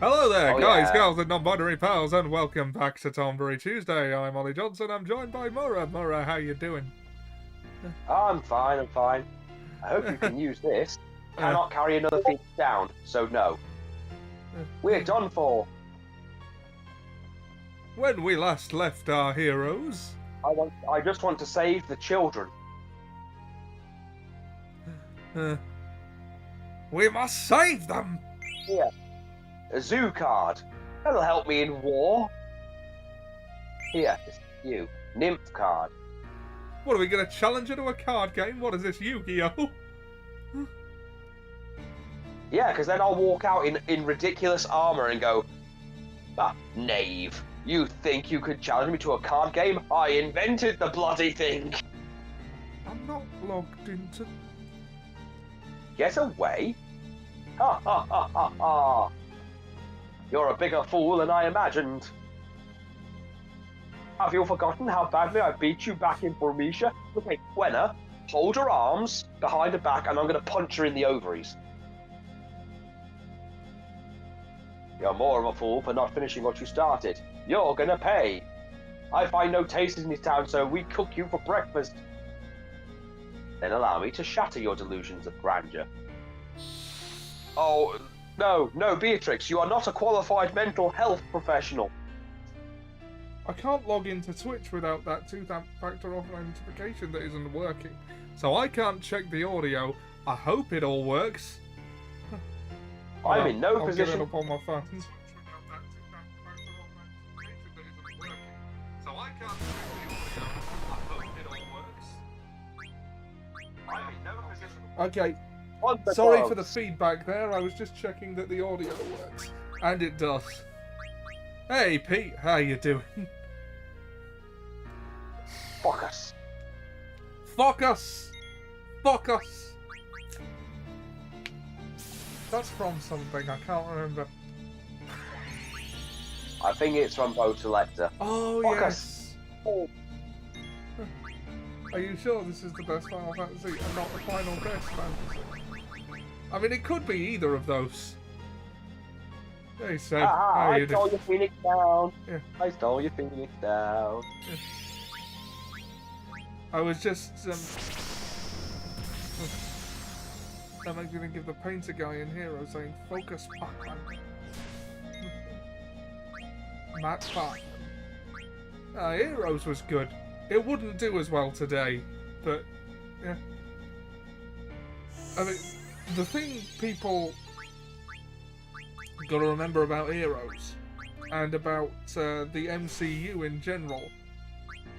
Hello there, Oh guys, yeah. girls, and non-binary pals, and welcome back to Tombury Tuesday. I'm Ollie Johnson. I'm joined by Murrah. Murrah, how you doing? I'm fine, I'm fine. I hope you can use this. Cannot carry another feet down, so no. We're done for. When we last left our heroes, I just want to save the children. we must save them. Here. A zoo card. That'll help me in war. Here, it's you. Nymph card. What are we going to challenge her to a card game? What is this, Yu-Gi-Oh? Yeah, because then I'll walk out in ridiculous armor and go, knave. You think you could challenge me to a card game? I invented the bloody thing. I'm not logged into... Get away? Ha ha ha ha ha. You're a bigger fool than I imagined. Have you forgotten how badly I beat you back in Burmecia? Okay, Gwenna, hold her arms behind her back and I'm going to punch her in the ovaries. You're more of a fool for not finishing what you started. You're going to pay. I find no taste in this town, so we cook you for breakfast. Then allow me to shatter your delusions of grandeur. Oh, no, Beatrix, you are not a qualified mental health professional. I can't log into Twitch without that two-factor authentication that isn't working. So I can't check the audio. I hope it all works. I'm in no I'll position. Get it up on my phone. Okay, sorry for the feedback there. I was just checking that the audio works, and it does. Hey Pete, how you doing? Fuck us. Fuck us! Fuck us! That's from something, I can't remember. I think it's from Bo Selector. Oh, Fuck yes. us. Oh. Are you sure this is the best Final Fantasy and not the final best fantasy? I mean, it could be either of those. They said, how I you stole your Phoenix down. Yeah. I stole your Phoenix down. Yeah. I was just, that makes me think of the painter guy in Hero saying, focus, Pac-Man. Matt Pac-Man. Heroes was good. It wouldn't do as well today, but, yeah. I mean, the thing people gotta remember about Heroes, and about the MCU in general,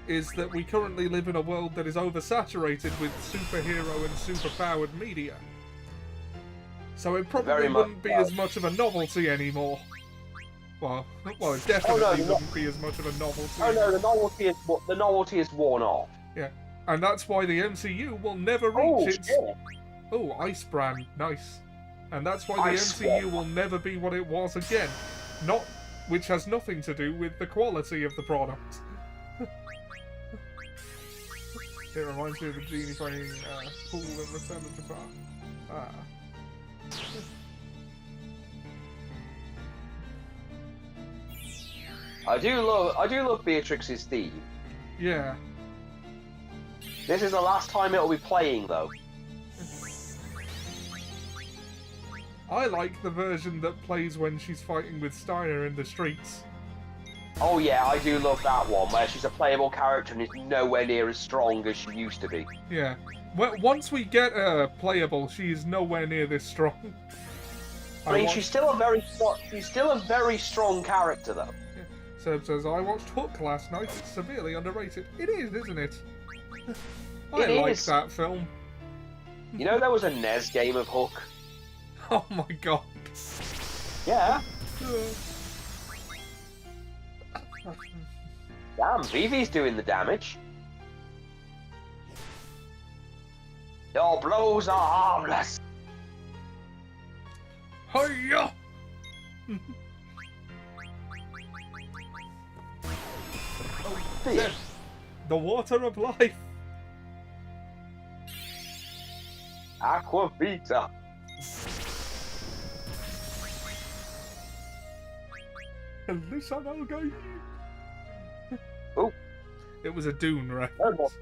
is that we currently live in a world that is oversaturated with superhero and superpowered media. So it probably wouldn't be as much of a novelty anymore. Well, it definitely wouldn't be as much of a novelty. Oh no, the novelty is worn off. Yeah, and that's why the MCU will never reach its... Shit. Oh, Ice Brand, nice. And that's why the Ice MCU Brand. will never be what it was again. Which has nothing to do with the quality of the product. It reminds me of the genie playing pool in Return of Jafar. I do love Beatrix's theme. Yeah. This is the last time it'll be playing though. I like the version that plays when she's fighting with Steiner in the streets. Oh yeah, I do love that one, where she's a playable character and is nowhere near as strong as she used to be. Yeah. Well, once we get her playable, she is nowhere near this strong. I mean, she's still a very strong character though. Yeah. Seb says, I watched Hook last night. It's severely underrated. It is, isn't it? I like that film. You know there was a NES game of Hook? Oh my god. Yeah. Damn, Vivi's doing the damage. Your blows are harmless. Hiya! Oh, the water of life. Aqua Vita. Listen, okay. Oh. It was a Dune No more, reference.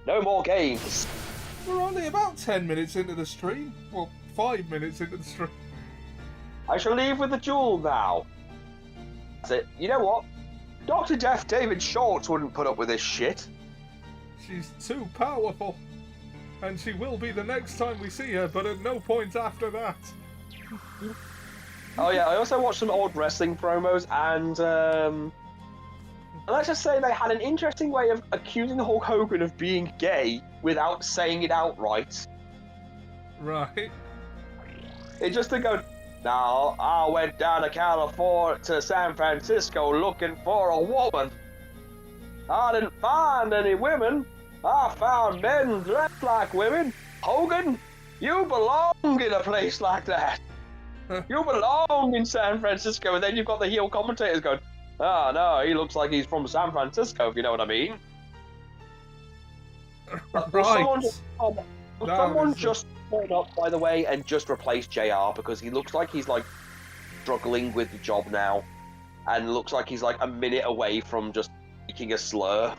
no more games. We're only about 10 minutes into the stream. Well, 5 minutes into the stream. I shall leave with the jewel now. That's it. You know what? Dr. Death David Schultz wouldn't put up with this shit. She's too powerful. And she will be the next time we see her, but at no point after that. Oh yeah, I also watched some old wrestling promos, and let's just say they had an interesting way of accusing Hulk Hogan of being gay without saying it outright. Right. It's just to go, now, I went down to California, to San Francisco looking for a woman. I didn't find any women. I found men dressed like women. Hogan, you belong in a place like that. You belong in San Francisco. And then you've got the heel commentators going, oh no, he looks like he's from San Francisco, if you know what I mean. Right. Someone just pulled up, by the way, and just replaced JR, because he looks like he's like struggling with the job now, and looks like he's like a minute away from just speaking a slur.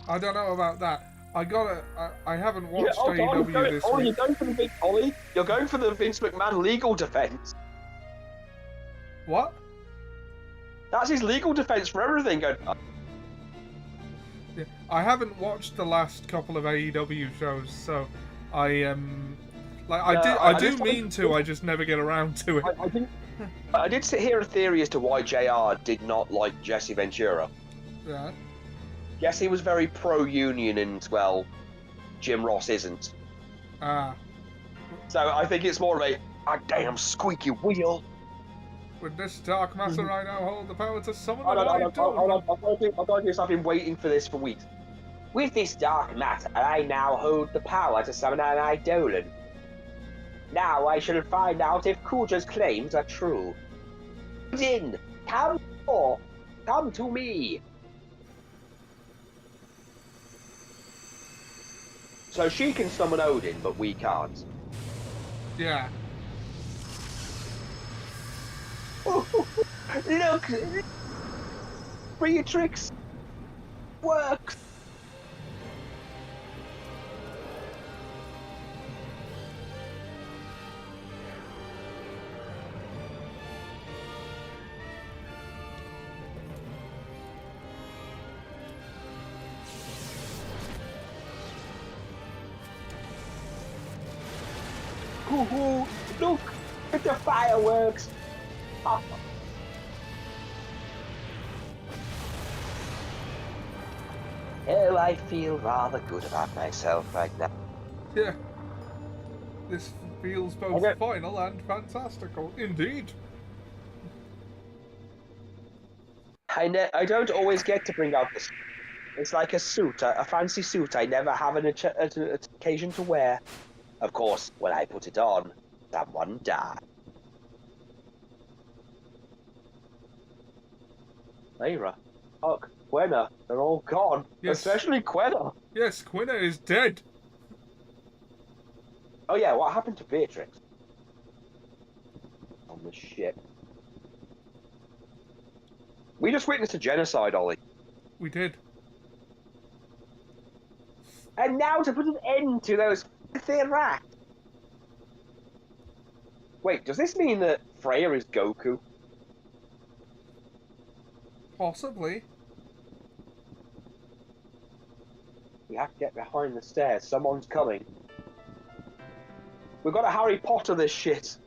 I don't know about that. I haven't watched Yeah, AEW this Ollie, week. you're going for the big Ollie. You're going for the Vince McMahon legal defense. What? That's his legal defense for everything. Going, Yeah, I haven't watched the last couple of AEW shows, so I I do mean to. I just never get around to it. I did hear a theory as to why JR did not like Jesse Ventura. Yeah. Jesse was very pro-union, and well, Jim Ross isn't. Ah. So I think it's more of a damn squeaky wheel. With this dark matter, I now hold the power to summon Hold an on, idol. I've got to do this. I've been waiting for this for weeks. With this dark matter, I now hold the power to summon an Eidolon. Now I shall find out if Kuja's claims are true. Din, come forth. Come to me. So she can summon Odin, but we can't. Yeah. Look! Beatrix works! Look at the fireworks! Oh. Oh, I feel rather good about myself right now. Yeah. This feels both Okay. final and fantastical. Indeed. I don't always get to bring out this. It's like a suit, a fancy suit I never have an occasion to wear. Of course, when I put it on, someone died. Lyra, Huck, Quenna, they're all gone. Yes. Especially Quenna. Yes, Quina is dead. Oh yeah, what happened to Beatrix? On the ship. We just witnessed a genocide, Ollie. We did. And now to put an end to those filthy rats. Wait, does this mean that Freya is Goku? Possibly. We have to get behind the stairs. Someone's coming. We've got to Harry Potter this shit.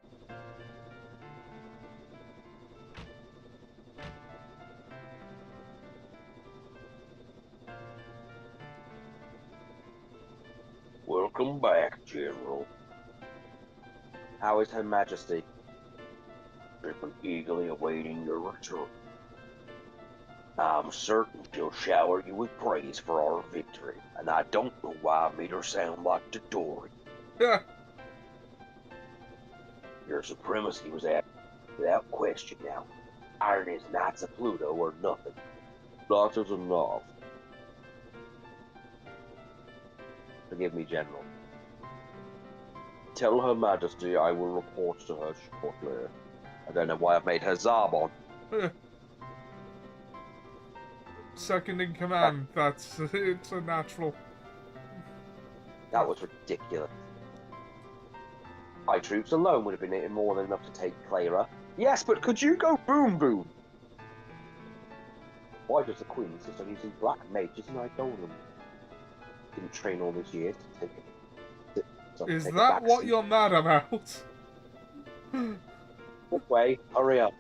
Welcome back, General. How is Her Majesty? I've been eagerly awaiting your return. I'm certain she'll shower you with praise for our victory, and I don't know why I made her sound like Dory. Yeah. Your supremacy was at without question now. Iron is Knights of Pluto or nothing. That is enough. Forgive me, General. Tell Her Majesty I will report to her shortly. I don't know why I've made her Zarbon. Second in command, it's a natural. That was ridiculous. My troops alone would have been more than enough to take Clara. Yes, but could you go boom boom? Why does the Queen insist on using black mages in Eidolon? Didn't train all these years to take it. Is that what you're mad about? Way, hurry up.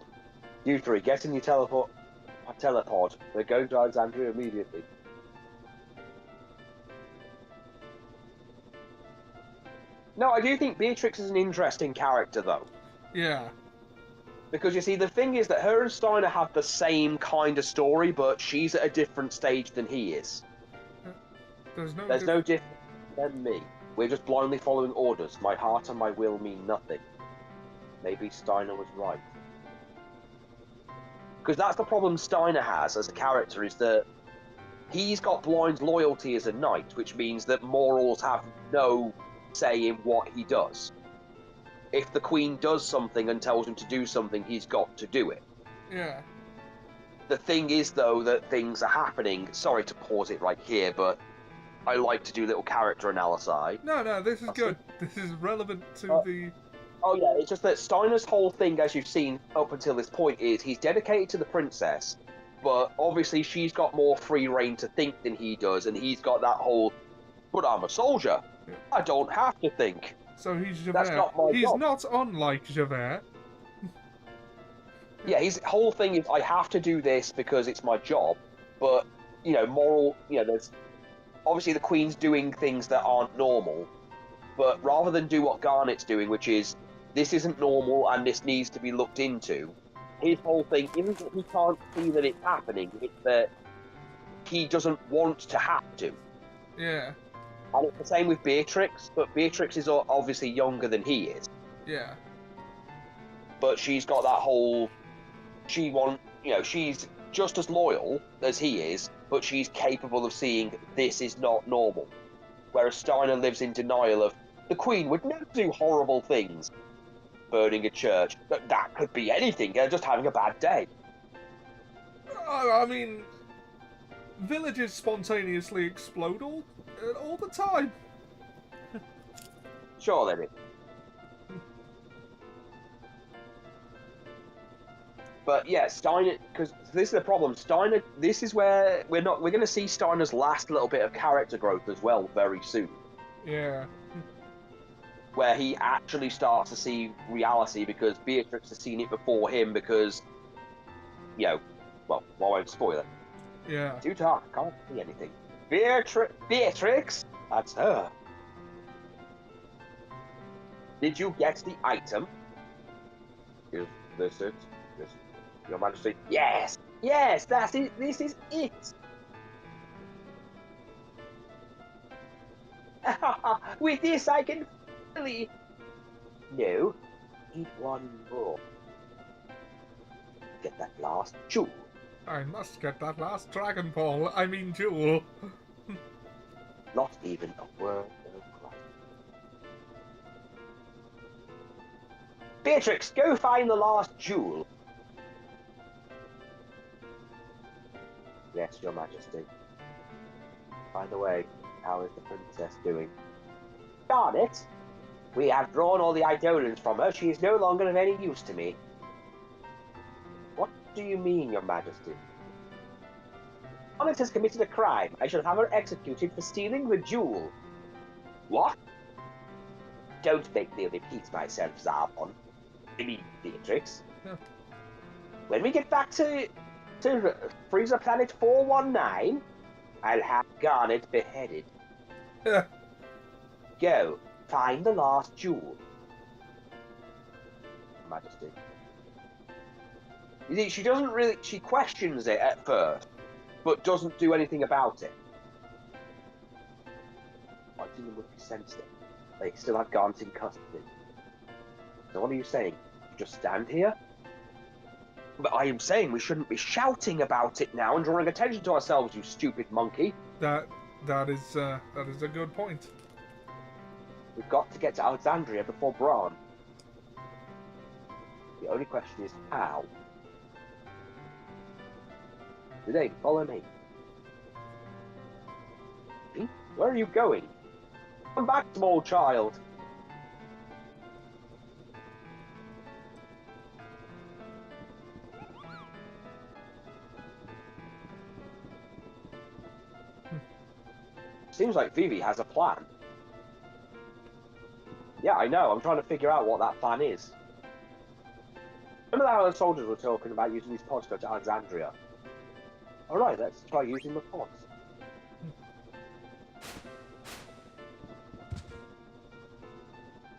You three, get in your telepod. We're going to Alexandria immediately. No, I do think Beatrix is an interesting character, though. Yeah. Because, you see, the thing is that her and Steiner have the same kind of story, but she's at a different stage than he is. There's no difference than me. We're just blindly following orders. My heart and my will mean nothing. Maybe Steiner was right. Because that's the problem Steiner has as a character, is that he's got blind loyalty as a knight, which means that morals have no say in what he does. If the Queen does something and tells him to do something, he's got to do it. Yeah. The thing is, though, that things are happening. Sorry to pause it right here, but I like to do little character analysis. No, this is good. This is relevant to the... Oh yeah, it's just that Steiner's whole thing, as you've seen up until this point, is he's dedicated to the princess, but obviously she's got more free reign to think than he does, and he's got that whole, but I'm a soldier. Yeah. I don't have to think. So he's Javert. He's not unlike Javert. Yeah, his whole thing is, I have to do this because it's my job, but, there's... Obviously the Queen's doing things that aren't normal, but rather than do what Garnet's doing, which is, this isn't normal and this needs to be looked into, his whole thing isn't that he can't see that it's happening, it's that he doesn't want to have to. Yeah. And it's the same with Beatrix, but Beatrix is obviously younger than he is. Yeah. But she's got that whole... she's just as loyal as he is, but she's capable of seeing this is not normal. Whereas Steiner lives in denial of, the Queen would never do horrible things. Burning a church. That could be anything, just having a bad day. I mean, villages spontaneously explode all the time. Sure they do. But yeah, Steiner, because this is the problem. Steiner, this is where we're going to see Steiner's last little bit of character growth as well very soon. Yeah. Where he actually starts to see reality, because Beatrix has seen it before him, because, well, I won't spoil it. Yeah. Too dark, I can't see anything. Beatrix? That's her. Did you get the item? Is this it? Yes. Your Majesty? Yes! Yes, that's it! This is it! With this I can finally... No. Need one more. Get that last jewel. I must get that last Dragon Ball. I mean jewel. Not even a word of cry. Beatrix, go find the last jewel. Yes, Your Majesty. By the way, how is the princess doing? Garnet, we have drawn all the Eidolons from her. She is no longer of any use to me. What do you mean, Your Majesty? Garnet has committed a crime. I shall have her executed for stealing the jewel. What? Don't make me repeat myself, Zarbon. I mean, Beatrix. Yeah. When we get back to Freezer Planet 419, I'll have Garnet beheaded. Go, find the last jewel. Majesty. You see, she doesn't really... She questions it at first, but doesn't do anything about it. Buckingham would be sensitive. They still have Garnet in custody. So what are you saying? You just stand here? But I am saying we shouldn't be shouting about it now and drawing attention to ourselves, you stupid monkey. That is a good point. We've got to get to Alexandria before Bran. The only question is how. Today, follow me. Where are you going? Come back, small child. Seems like Vivi has a plan. Yeah, I know. I'm trying to figure out what that plan is. Remember how the soldiers were talking about using these pods to go to Alexandria? Alright, let's try using the pods.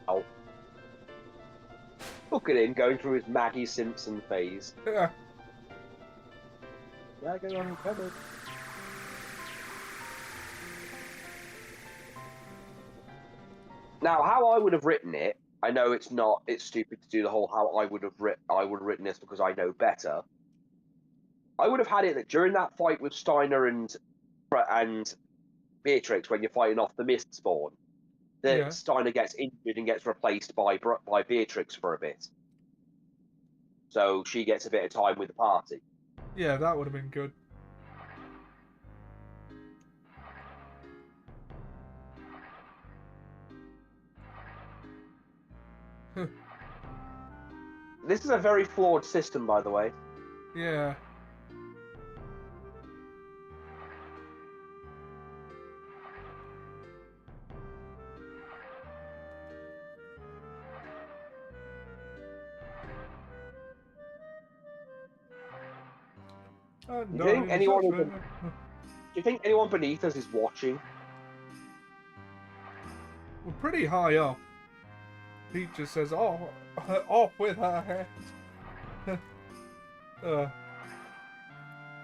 Oh. Look at him going through his Maggie Simpson phase. Yeah. Yeah, go on, covered. Now, how I would have written it, I know it's stupid to do the whole how I would have written this because I know better. I would have had it that during that fight with Steiner and Beatrix, when you're fighting off the Mistspawn, that Steiner gets injured and gets replaced by Beatrix for a bit. So she gets a bit of time with the party. Yeah, that would have been good. This is a very flawed system, by the way. Yeah. Do you think anyone beneath us is watching? We're pretty high up. Pete just says, "Oh, off with her head."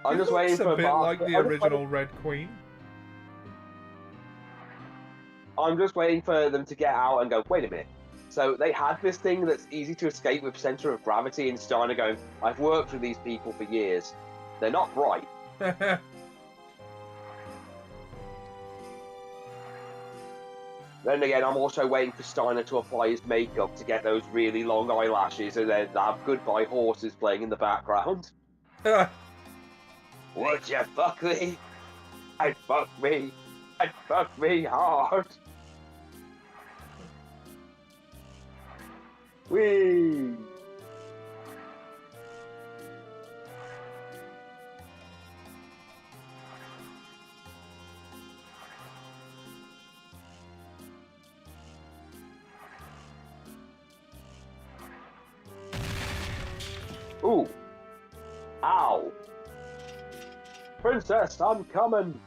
I'm just waiting for a bit like the original Red Queen. I'm just waiting for them to get out and go, wait a minute. So they had this thing that's easy to escape with center of gravity, and Steiner going, I've worked with these people for years. They're not bright. Then again, I'm also waiting for Steiner to apply his makeup to get those really long eyelashes and then have Goodbye Horses playing in the background. Would you fuck me? I'd fuck me. I'd fuck me hard. Whee! Ooh. Ow. Princess, I'm coming.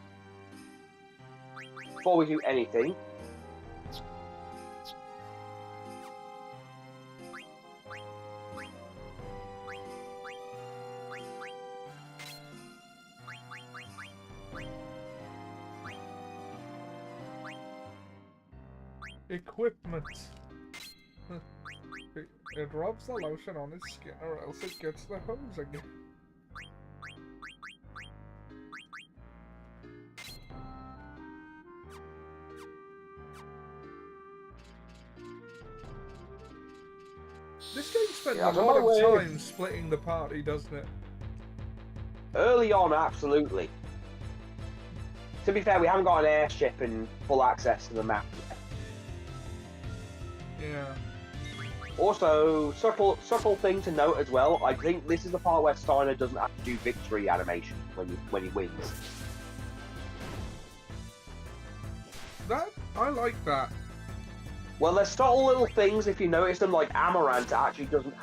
Before we do anything, equipment. It rubs the lotion on his skin, or else it gets the hose again. This game spends a lot of time splitting the party, doesn't it? Early on, absolutely. To be fair, we haven't got an airship and full access to the map yet. Yeah. Also, subtle thing to note as well, I think this is the part where Steiner doesn't have to do victory animation when he wins. I like that. Well, there's subtle little things if you notice them, like Amaranth actually doesn't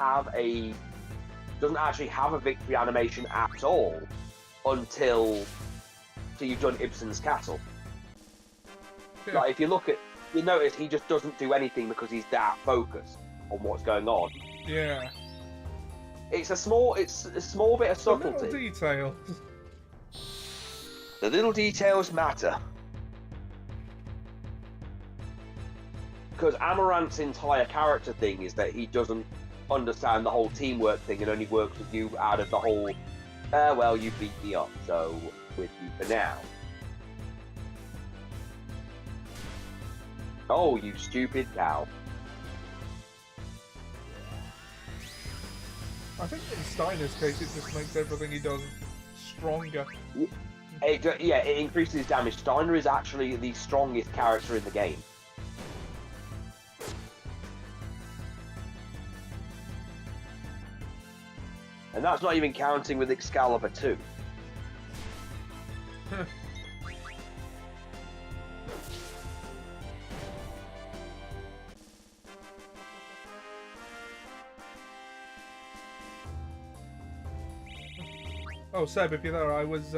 actually have a victory animation at all until you've done Ibsen's Castle. Yeah. Like if you notice he just doesn't do anything because he's that focused on what's going on. Yeah. It's a small bit of subtlety. The little details. The little details matter. Because Amaranth's entire character thing is that he doesn't understand the whole teamwork thing and only works with you out of the whole, well, you beat me up, so with you for now. Oh, you stupid cow. I think in Steiner's case, it just makes everything he does stronger. Yeah, it increases his damage. Steiner is actually the strongest character in the game. And that's not even counting with Excalibur 2. Oh, Seb, if you're there, I was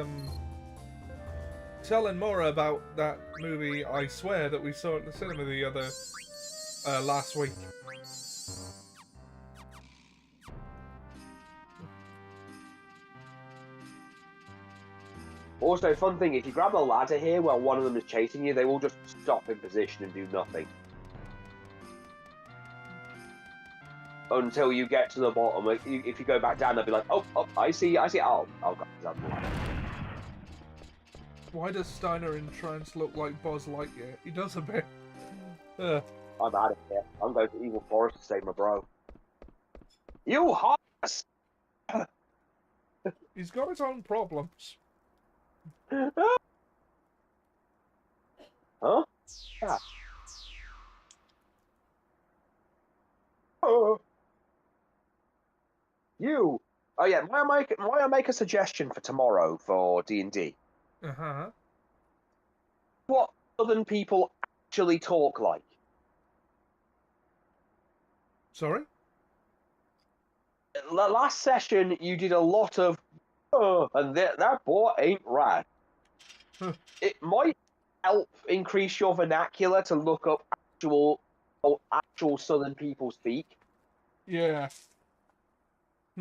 telling Maura about that movie, I Swear, that we saw at the cinema the other last week. Also, fun thing, if you grab a ladder here while one of them is chasing you, they will just stop in position and do nothing. Until you get to the bottom. If you go back down, they'll be like, oh, I see. Oh, God, that's the ladder. Why does Steiner in Trance look like Buzz Lightyear? He does a bit. I'm out of here. I'm going to Evil Forest to save my bro. You horse! He's got his own problems. Huh? Yeah. Oh. You. Oh yeah. Might I make a suggestion for tomorrow for D&D? Uh-huh. What Southern people actually talk like? Sorry? Last session, you did a lot of, and that boy ain't right. Huh. It might help increase your vernacular to look up actual Southern people speak. Yeah.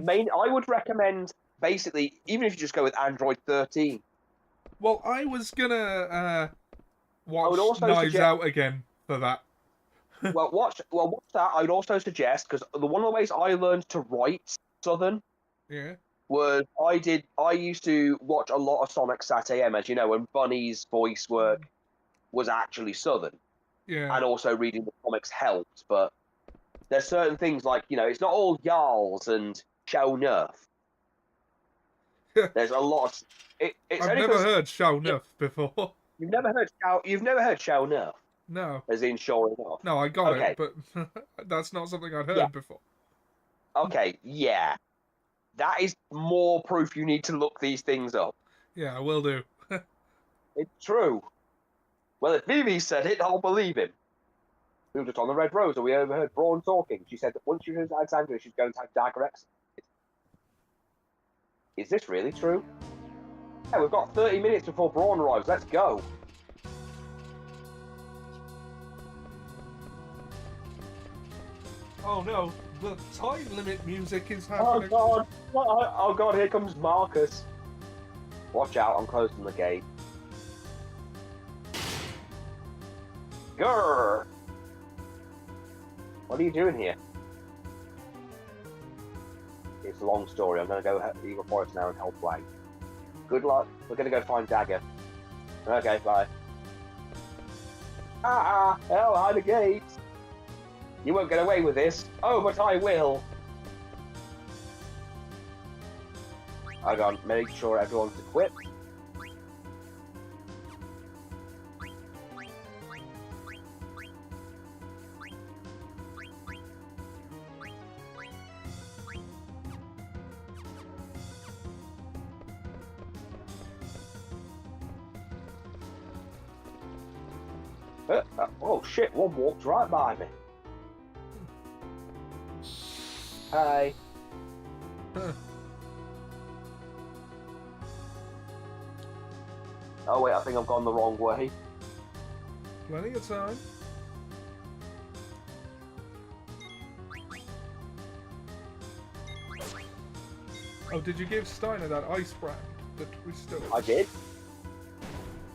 I would recommend, basically, even if you just go with Android 13. Well, I was gonna watch would also Knives suggest- Out again for that. watch that. I would also suggest, because one of the ways I learned to write Southern Yeah. was I used to watch a lot of Sonic Sat AM, as you know, when Bunny's voice work was actually Southern. Yeah. And also reading the comics helped, but there's certain things like, it's not all Jarls and Shao Nerf. There's a lot of... It's I've only never 'cause heard Shao Nuff before. You've never heard Shao Nerf, No. as in sure enough. No, I got Okay. it, but that's not something I'd heard Yeah. before. Okay, yeah. That is more proof you need to look these things up. Yeah, I will do. It's true. Well, if Vivi said it, I'll believe him. We were just on the Red Rose and we overheard Braun talking. She said that once she hears Alexandria, she's going to have Dagger X. Is this really true? Yeah, we've got 30 minutes before Braun arrives. Let's go. Oh no, the time limit music is Oh happening. god. Oh god, here comes Marcus. Watch out, I'm closing the gate. Grrr! What are you doing here? It's a long story. I'm going to go Eagle Forest now and help Wang. Good luck. We're going to go find Dagger. Okay, bye. Hell, behind the gate. You won't get away with this. Oh, but I will. Hang on, make sure everyone's equipped. Oh shit, one walked right by me. Hi. Huh. Oh wait, I think I've gone the wrong way. Plenty of time. Oh, did you give Steiner that ice brand that we still? I did.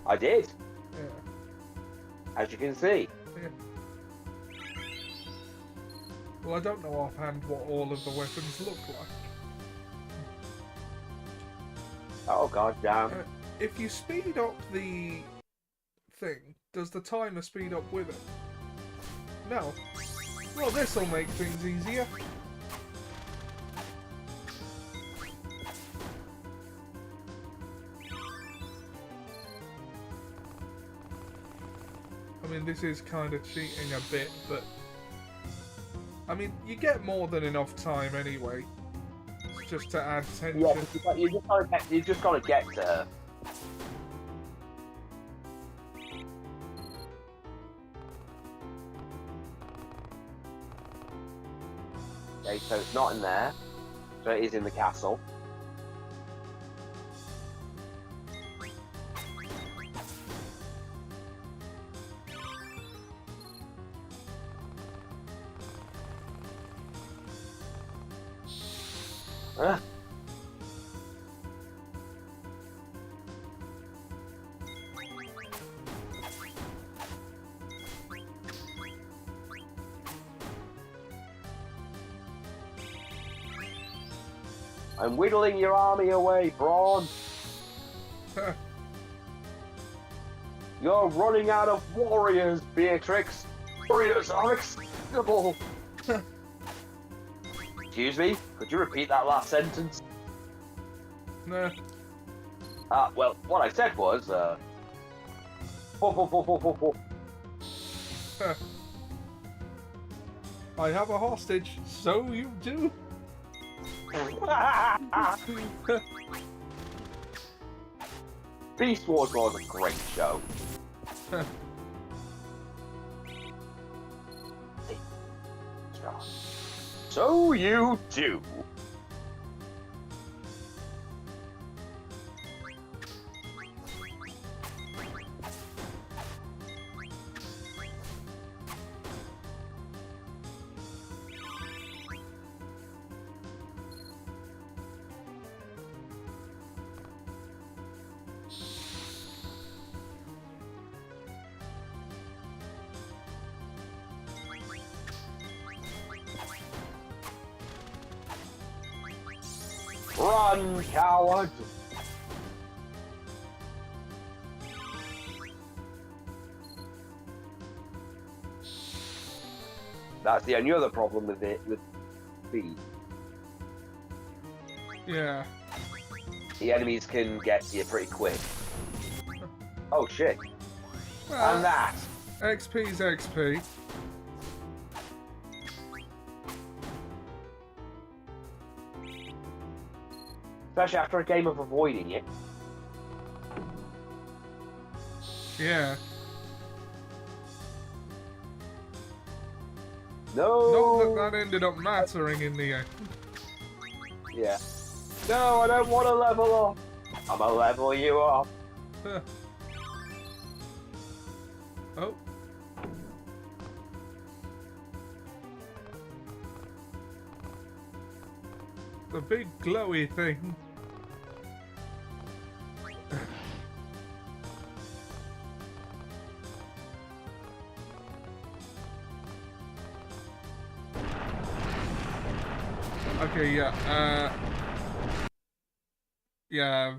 I did, Yeah. as you can see. Well, I don't know offhand what all of the weapons look like. Oh god damn. If you speed up the thing, does the timer speed up with it? No. Well, this'll make things easier. I mean, this is kind of cheating a bit, but... I mean, you get more than enough time anyway. It's just to add tension. Yeah, you just gotta get to her. Okay, so it's not in there. So it is in the castle. Huh? I'm whittling your army away, Braun. You're running out of warriors, Beatrix. Warriors are expendable. Excuse me? Could you repeat that last sentence? Nah. Well, what I said was, I have a hostage, so you do. Beast Wars was a great show. So you do. Run, coward! That's the only other problem with it, with speed. Yeah. The enemies can get to you pretty quick. Oh shit. Well, And that. XP's XP. Especially after a game of avoiding it. Yeah. No! Not that ended up mattering in the end. Yeah. No, I don't want to level up. I'm gonna level you up. Oh. The big glowy thing. Okay, yeah, yeah.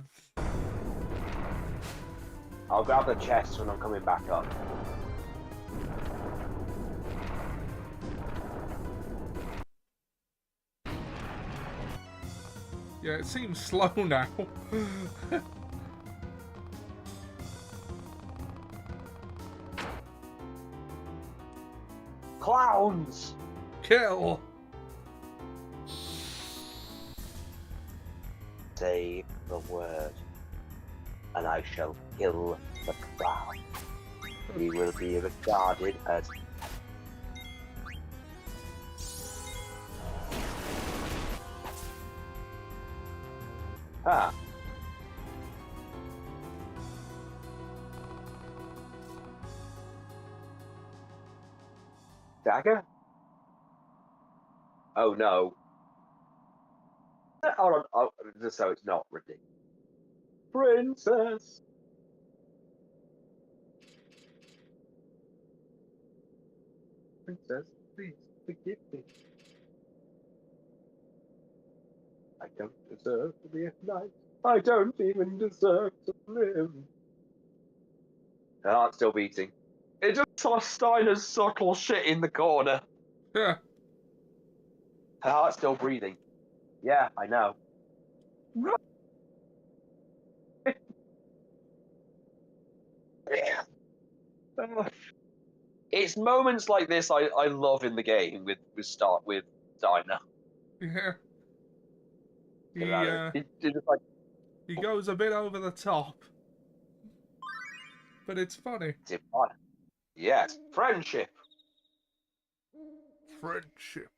I'll grab the chest when I'm coming back up. Yeah, it seems slow now. Clowns! Kill! Say the word, and I shall kill the clown. He will be regarded as dagger? Oh no. Hold on, oh, just so it's not ridiculous. Princess! Princess, please forgive me. I don't deserve to be a knight. I don't even deserve to live. The heart's still beating. It just saw Steiner's subtle shit in the corner. Yeah. Her heart's still breathing. Yeah, I know. It's moments like this I love in the game with Steiner. Yeah. It's just like, He goes a bit over the top, but it's funny. yes, friendship. Friendship.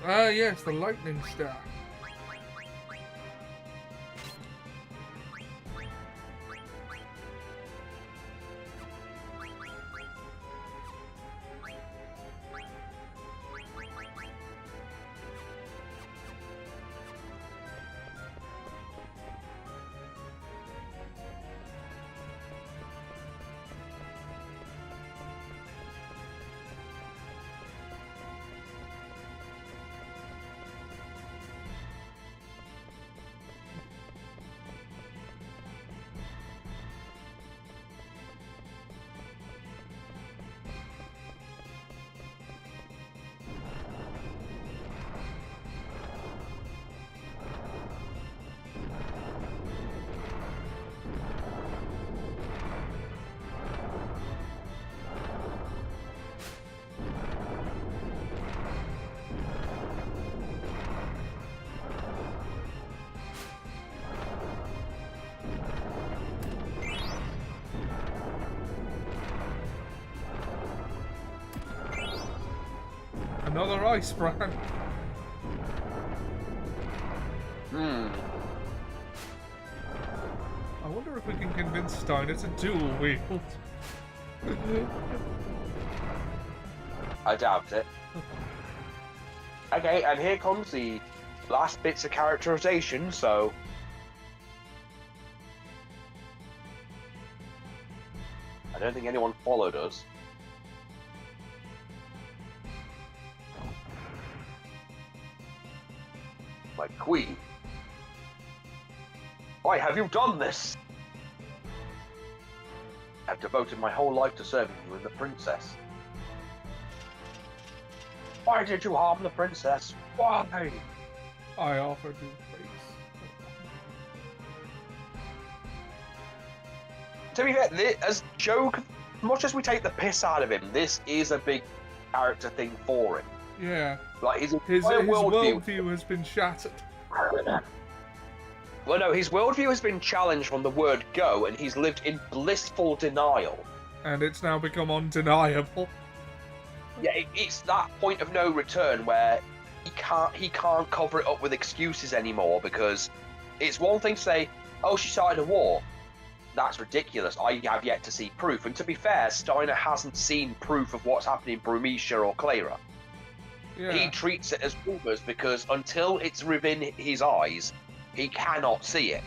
Ah, yes, the lightning star. Another ice brand. I wonder if we can convince Steiner to dual wield. I doubt it. Okay, and here comes the last bits of characterization, so... I don't think anyone followed us. My queen. Why have you done this? I've devoted my whole life to serving you and the princess. Why did you harm the princess? Why? I offered you face. To be fair, as joke, as much as we take the piss out of him, this is a big character thing for him. Yeah. Like his His worldview has been shattered. Well, no, his worldview has been challenged from the word go, and he's lived in blissful denial. And it's now become undeniable. Yeah, it's that point of no return where he can't cover it up with excuses anymore, because it's one thing to say, oh, she started a war. That's ridiculous. I have yet to see proof. And to be fair, Steiner hasn't seen proof of what's happening in Brumisha or Clara. Yeah. He treats it as rumours because until it's within his eyes, he cannot see it.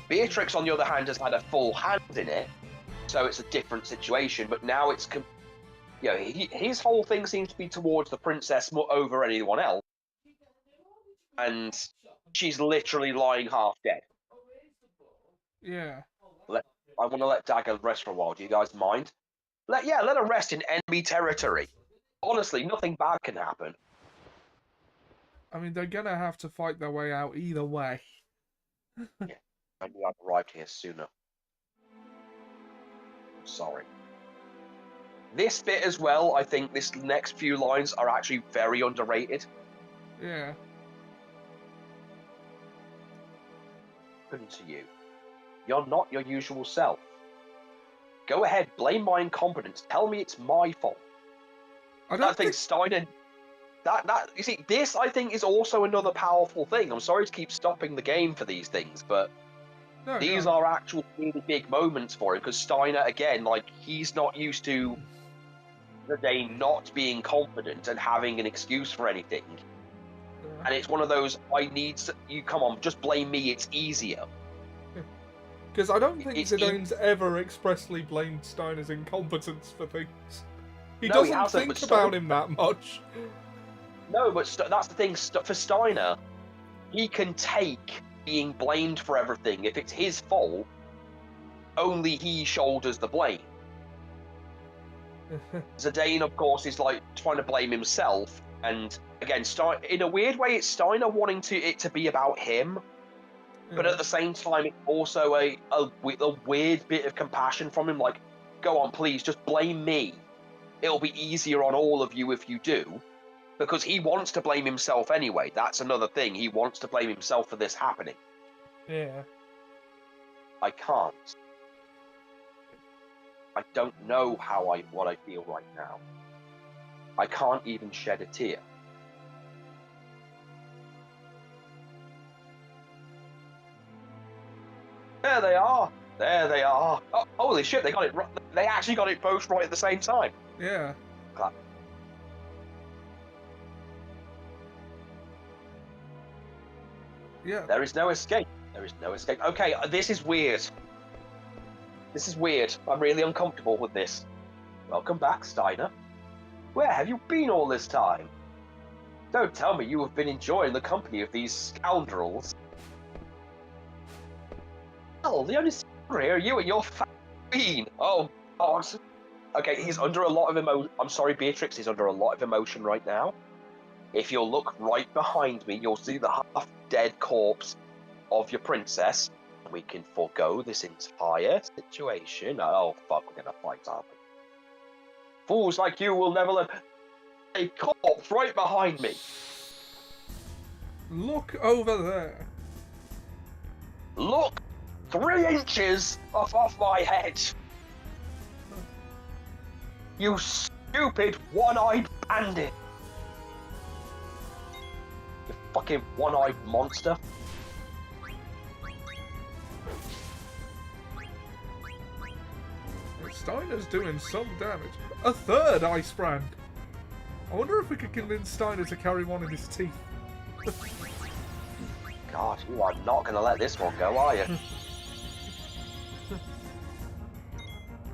Beatrix, on the other hand, has had a full hand in it, so it's a different situation. But now it's, his whole thing seems to be towards the princess more over anyone else, and she's literally lying half dead. Yeah. I want to let Dagger rest for a while. Do you guys mind? Let her rest in enemy territory. Honestly, nothing bad can happen. I mean, they're gonna have to fight their way out either way. Yeah, I knew I'd arrived here sooner. Sorry. This bit as well, I think this next few lines are actually very underrated. Yeah. Listen to you. You're not your usual self. Go ahead, blame my incompetence. Tell me it's my fault. I don't I think Steiner. You see, this I think is also another powerful thing. I'm sorry to keep stopping the game for these things, but No, these no. are actual really big moments for him because Steiner, again, like he's not used to the day not being confident and having an excuse for anything. Yeah. And it's one of those, you come on, just blame me, it's easier. Because I don't think It's Zidane's ever expressly blamed Steiner's incompetence for things. He No, he doesn't hasn't, think but about him that much. No, but that's the thing, for Steiner, he can take being blamed for everything. If it's his fault, only he shoulders the blame. Zidane, of course, is like trying to blame himself, and again, in a weird way, it's Steiner wanting it to be about him, but at the same time, it's also a weird bit of compassion from him. Like, go on, please, just blame me. It'll be easier on all of you if you do, because he wants to blame himself anyway. That's another thing. He wants to blame himself for this happening. Yeah. I can't. I don't know what I feel right now. I can't even shed a tear. There they are. There they are. Oh, holy shit! They got it. They actually got it both right at the same time. Yeah. Clap. Yeah. There is no escape. There is no escape. Okay, this is weird. This is weird. I'm really uncomfortable with this. Welcome back, Steiner. Where have you been all this time? Don't tell me you have been enjoying the company of these scoundrels. Hell, the only scoundrel here are you and your fat bean. Oh, God. Okay, he's under a lot of emotion. I'm sorry, Beatrix, he's under a lot of emotion right now. If you'll look right behind me, you'll see the half-dead corpse of your princess. We can forego this entire situation. Oh, fuck, we're gonna fight, aren't we? Fools like you will never let a corpse right behind me. Look over there. Look 3 inches off my head. You stupid one-eyed bandit. You fucking one-eyed monster. Steiner's doing some damage. A third ice brand. I wonder if we could convince Steiner to carry one in his teeth. God, you are not going to let this one go, are you?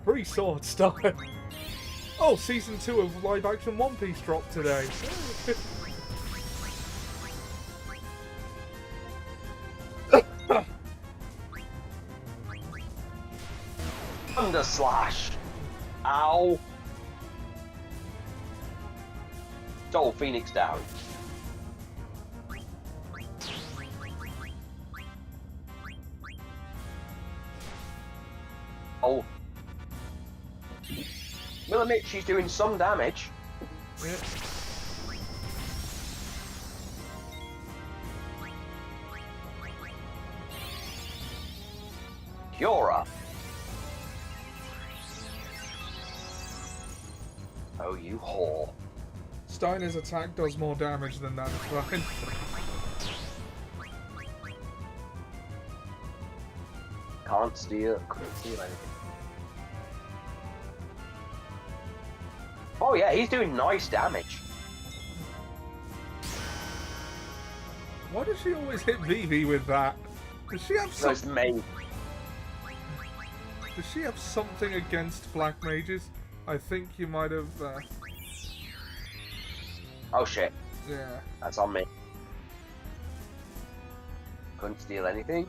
Free sword Steiner. Oh, season 2 of live action One Piece dropped today. Thunder Slash. Ow. Soul Phoenix down. Oh. We'll admit she's doing some damage. Yeah. Kiora. Oh, you whore. Steiner's attack does more damage than that, it's fine. Couldn't steal anything. Oh yeah, he's doing nice damage. Why does she always hit Vivi with that? Does she have Those main. Does she have something against black mages? I think you might have. Oh shit, Yeah. that's on me. Couldn't steal anything.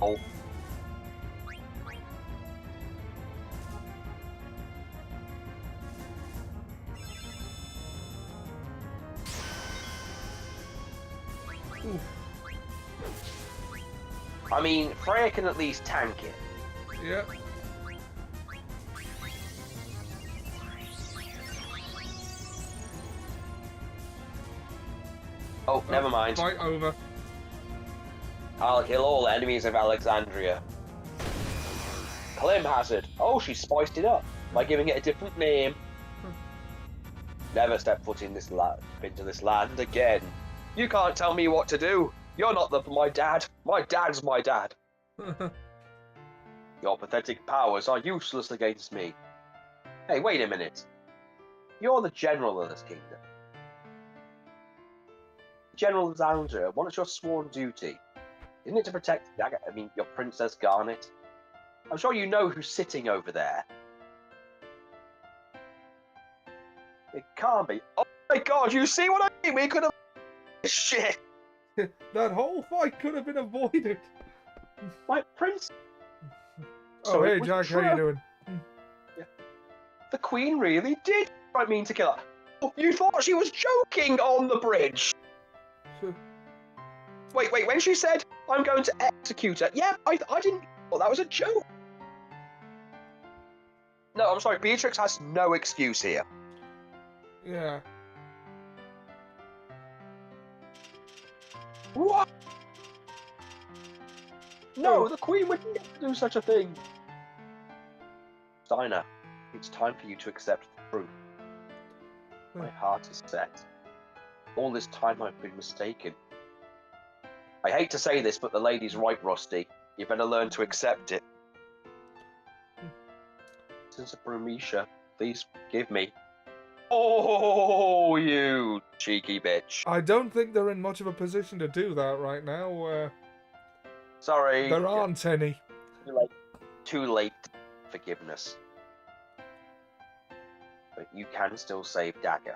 Oh. I mean, Freya can at least tank it. Yeah. Oh, never mind. Fight over. I'll kill all enemies of Alexandria. Clem Hazard. Oh, she spiced it up by giving it a different name. Never step foot in this into this land again. You can't tell me what to do. You're not my dad. My dad's my dad. Your pathetic powers are useless against me. Hey, wait a minute. You're the general of this kingdom. General Alexandria, what is your sworn duty? Isn't it to protect your Princess Garnet? I'm sure you know who's sitting over there. It can't be. Oh my god, you see what I mean? We could have... Shit! That whole fight could have been avoided. My prince... Oh, So it hey, was Jack, how you true. doing? The Queen really did I mean to kill her. Oh, you thought she was joking on the bridge? Wait, when she said, I'm going to execute her, yeah, I didn't thought that was a joke. No, I'm sorry, Beatrix has no excuse here. Yeah. What? No, Oh. the Queen would never do such a thing. Steiner, it's time for you to accept the truth. My heart is set. All this time I've been mistaken. I hate to say this, but the lady's right, Rusty. You better learn to accept it. Since a Brumisha, please forgive me. Oh, you cheeky bitch. I don't think they're in much of a position to do that right now. Sorry. There aren't any. Too late. Forgiveness. But you can still save Dagger.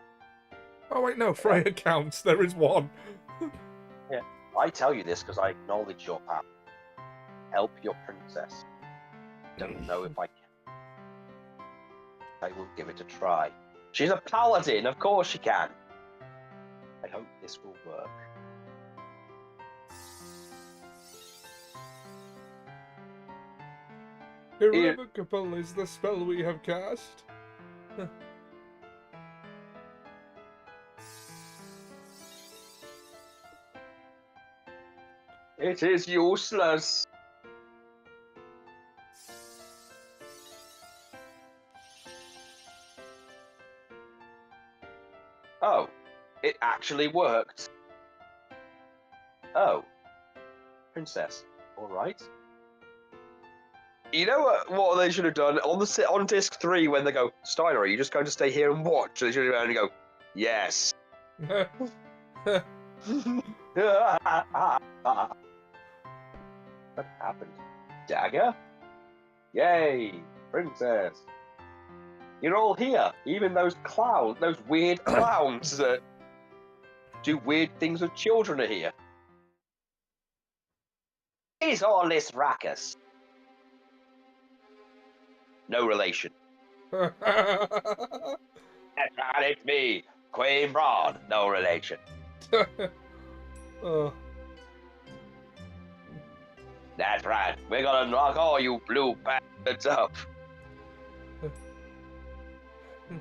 Oh wait, no, Freya counts. There is one. Yeah, I tell you this because I acknowledge your power. Help your princess. Don't know if I can. I will give it a try. She's a paladin, of course she can. I hope this will work. Irrevocable is the spell we have cast. It is useless. Oh, it actually worked. Oh, princess, all right. You know what they should have done on disc 3 when they go, Steiner, are you just going to stay here and watch? They should have only go, yes. What happened? Dagger? Yay, princess. You're all here, even those clowns, those weird clowns that do weird things with children are here. What is all this ruckus? No relation. That's right, it's me, Queen Broad. No relation. Oh. That's right. We're gonna knock all you blue bastards up.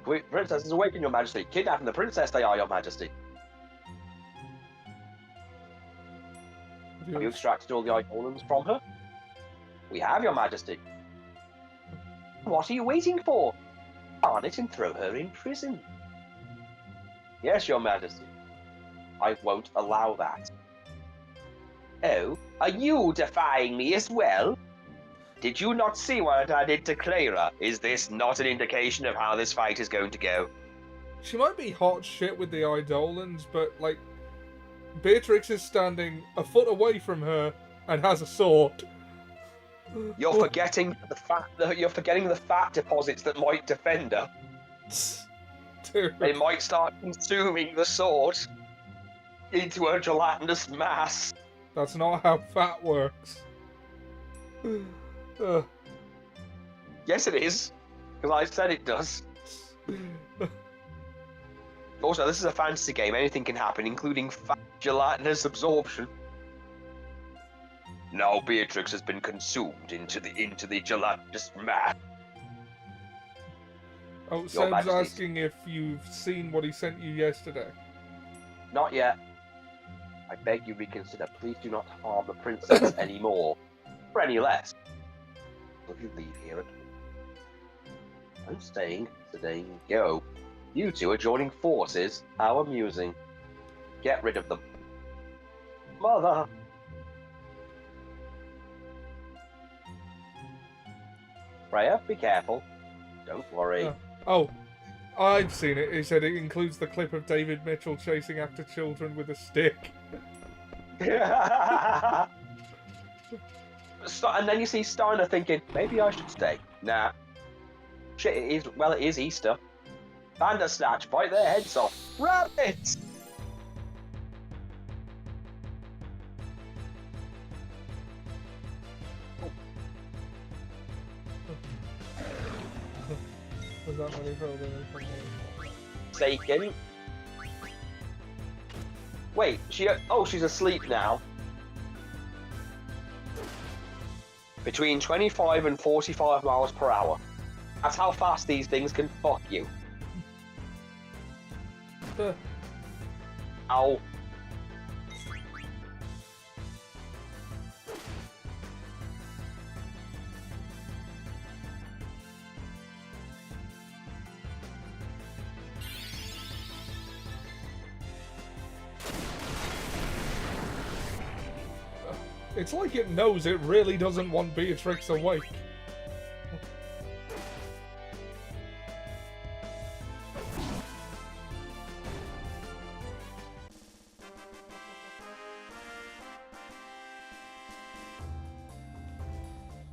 Wait, Princess is awakened, Your Majesty. Kidnapping the princess, they are, Your Majesty. Have you extracted all the Eidolons from her? We have, Your Majesty. What are you waiting for? Burn it and throw her in prison. Yes, Your Majesty. I won't allow that. Oh, are you defying me as well? Did you not see what I did to Clara? Is this not an indication of how this fight is going to go? She might be hot shit with the Eidolons, but, like, Beatrix is standing a foot away from her and has a sword. You're forgetting the fat deposits that might defend her. Dude. They might start consuming the sword into a gelatinous mass. That's not how fat works. Yes, it is, because I said it does. Also, this is a fantasy game. Anything can happen, including fat gelatinous absorption. Now Beatrix has been consumed into the gelatinous mass. Oh, Your Seb's Majesty. asking if you've seen what he sent you yesterday. Not yet. I beg you reconsider. Please do not harm the princess anymore. Or any less. Will you leave here at all? I'm staying. Go. You two are joining forces. How amusing. Get rid of them. Mother! Freya, be careful. Don't worry. Oh, I've seen it. He said it includes the clip of David Mitchell chasing after children with a stick. And then you see Steiner thinking, maybe I should stay. Nah. Shit, it is Easter. Bandersnatch, bite their heads off. Rabbits! Was that when he filled in? Saken. Wait, she's asleep now. Between 25 and 45 miles per hour. That's how fast these things can fuck you. Ow. It's like it knows it really doesn't want Beatrix awake.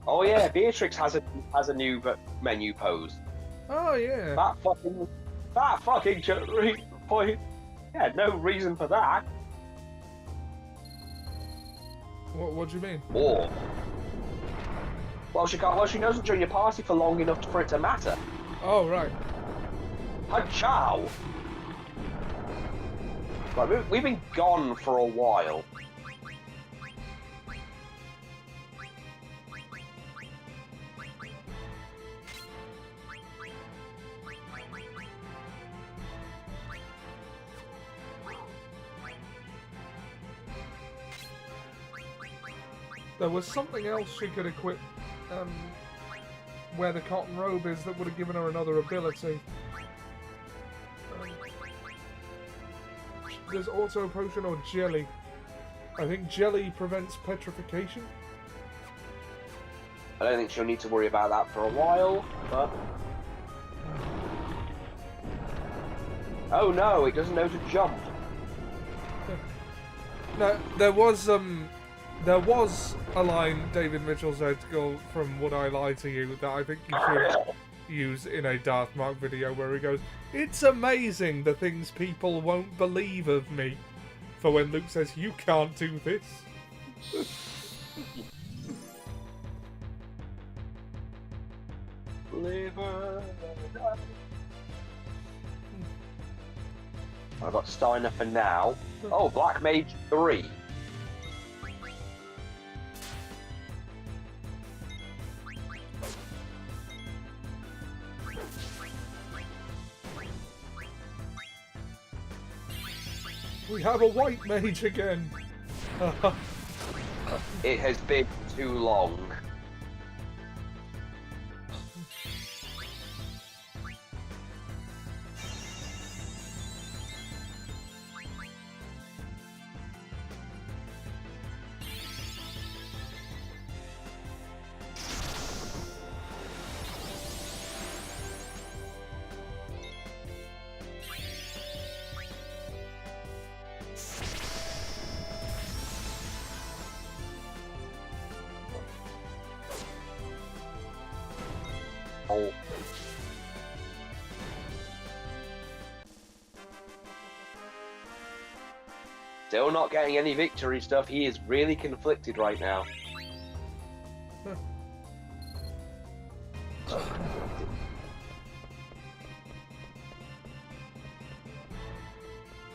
Oh yeah, Beatrix has a new menu pose. Oh yeah. That fucking point. Yeah, no reason for that. What do you mean? Or, well, she can't. Well, she doesn't join your party for long enough for it to matter. Oh right. Ciao. Right, we've been gone for a while. There was something else she could equip where the cotton robe is that would have given her another ability. There's auto potion or jelly. I think jelly prevents petrification. I don't think she'll need to worry about that for a while, but... Oh no, it doesn't know to jump. No, there was a line David Mitchell said to go from Would I Lie to You that I think you should use in a Darth Mark video where he goes, "It's amazing the things people won't believe of me." For when Luke says, "You can't do this." I've got Steiner for now. Oh, Black Mage 3. We have a white mage again. It has been too long. Oh. Still not getting any victory stuff. He is really conflicted right now.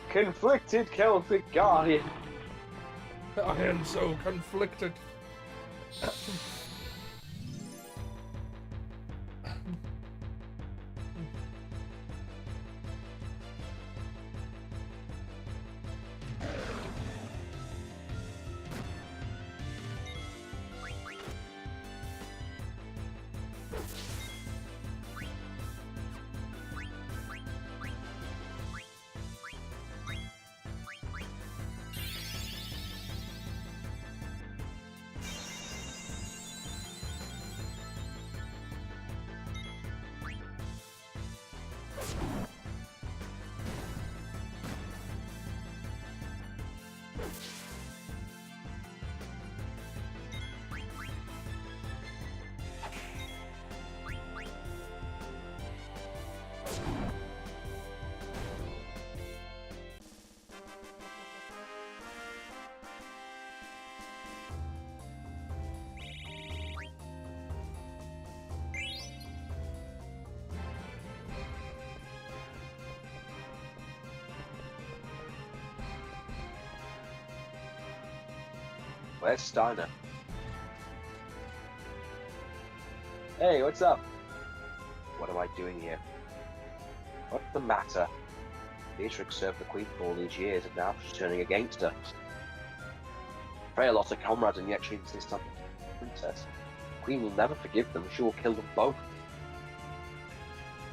Conflicted Celtic Guardian. I am so conflicted. Where's Steiner? Hey, what's up? What am I doing here? What's the matter? Beatrix served the Queen for all these years, and now she's turning against her. Freya lost her comrades, and yet she insists on the princess. The Queen will never forgive them. She will kill them both.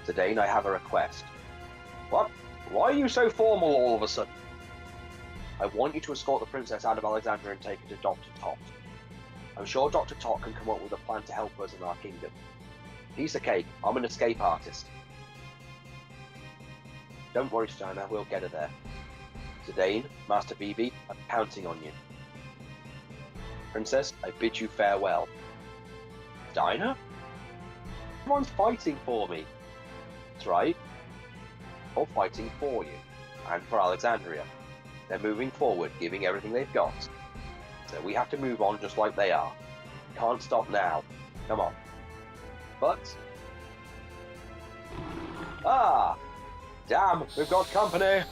Zidane, I have a request. What? Why are you so formal all of a sudden? I want you to escort the princess out of Alexandria and take her to Dr. Tot. I'm sure Dr. Tot can come up with a plan to help us in our kingdom. Piece of cake. I'm an escape artist. Don't worry, Steiner. We'll get her there. Zidane, Master Vivi, I'm counting on you. Princess, I bid you farewell. Steiner? Everyone's fighting for me. That's right. All fighting for you. And for Alexandria. They're moving forward, giving everything they've got. So we have to move on just like they are. Can't stop now. Come on. But... Ah! Damn, we've got company!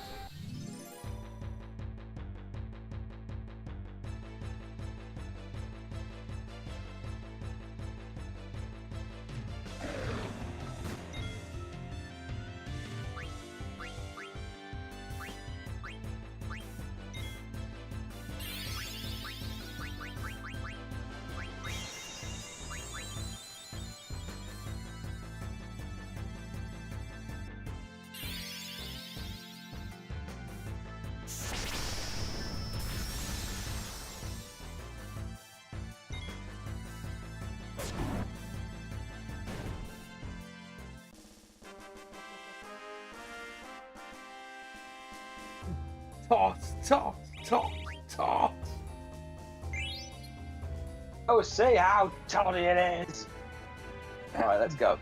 Tot. Oh, see how toddy it is! Alright, let's go.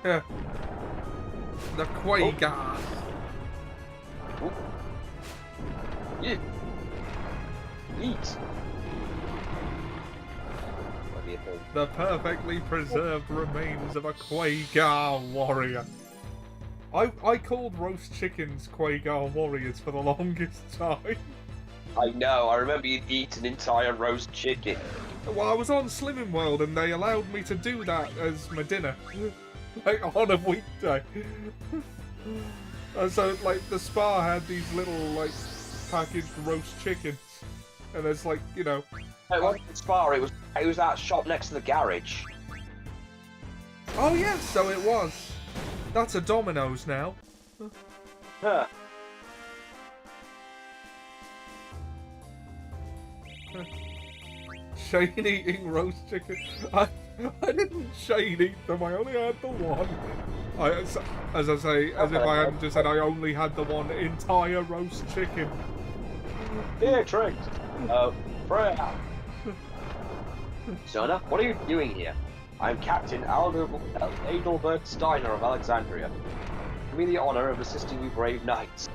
Yeah. The Quagar. Oh. Yeah. Eat. What do you think? The perfectly preserved remains of a Quagar warrior. I called roast chickens Quagar warriors for the longest time. I know, I remember you'd eat an entire roast chicken. Well, I was on Slimming World and they allowed me to do that as my dinner. Like, on a weekday. And so, like, the spa had these little, like, packaged roast chickens. And there's, like, you know... It wasn't the spa, it was that shop next to the garage. Oh, yeah, so it was. That's a Domino's now. Huh. Shane eating roast chicken. I didn't Shane eat them, I only had the one. As I say, as if I hadn't just said I only had the one entire roast chicken. Beatrix! Freya! Sona, what are you doing here? I'm Captain Adalbert Steiner of Alexandria. Give me the honor of assisting you brave knights.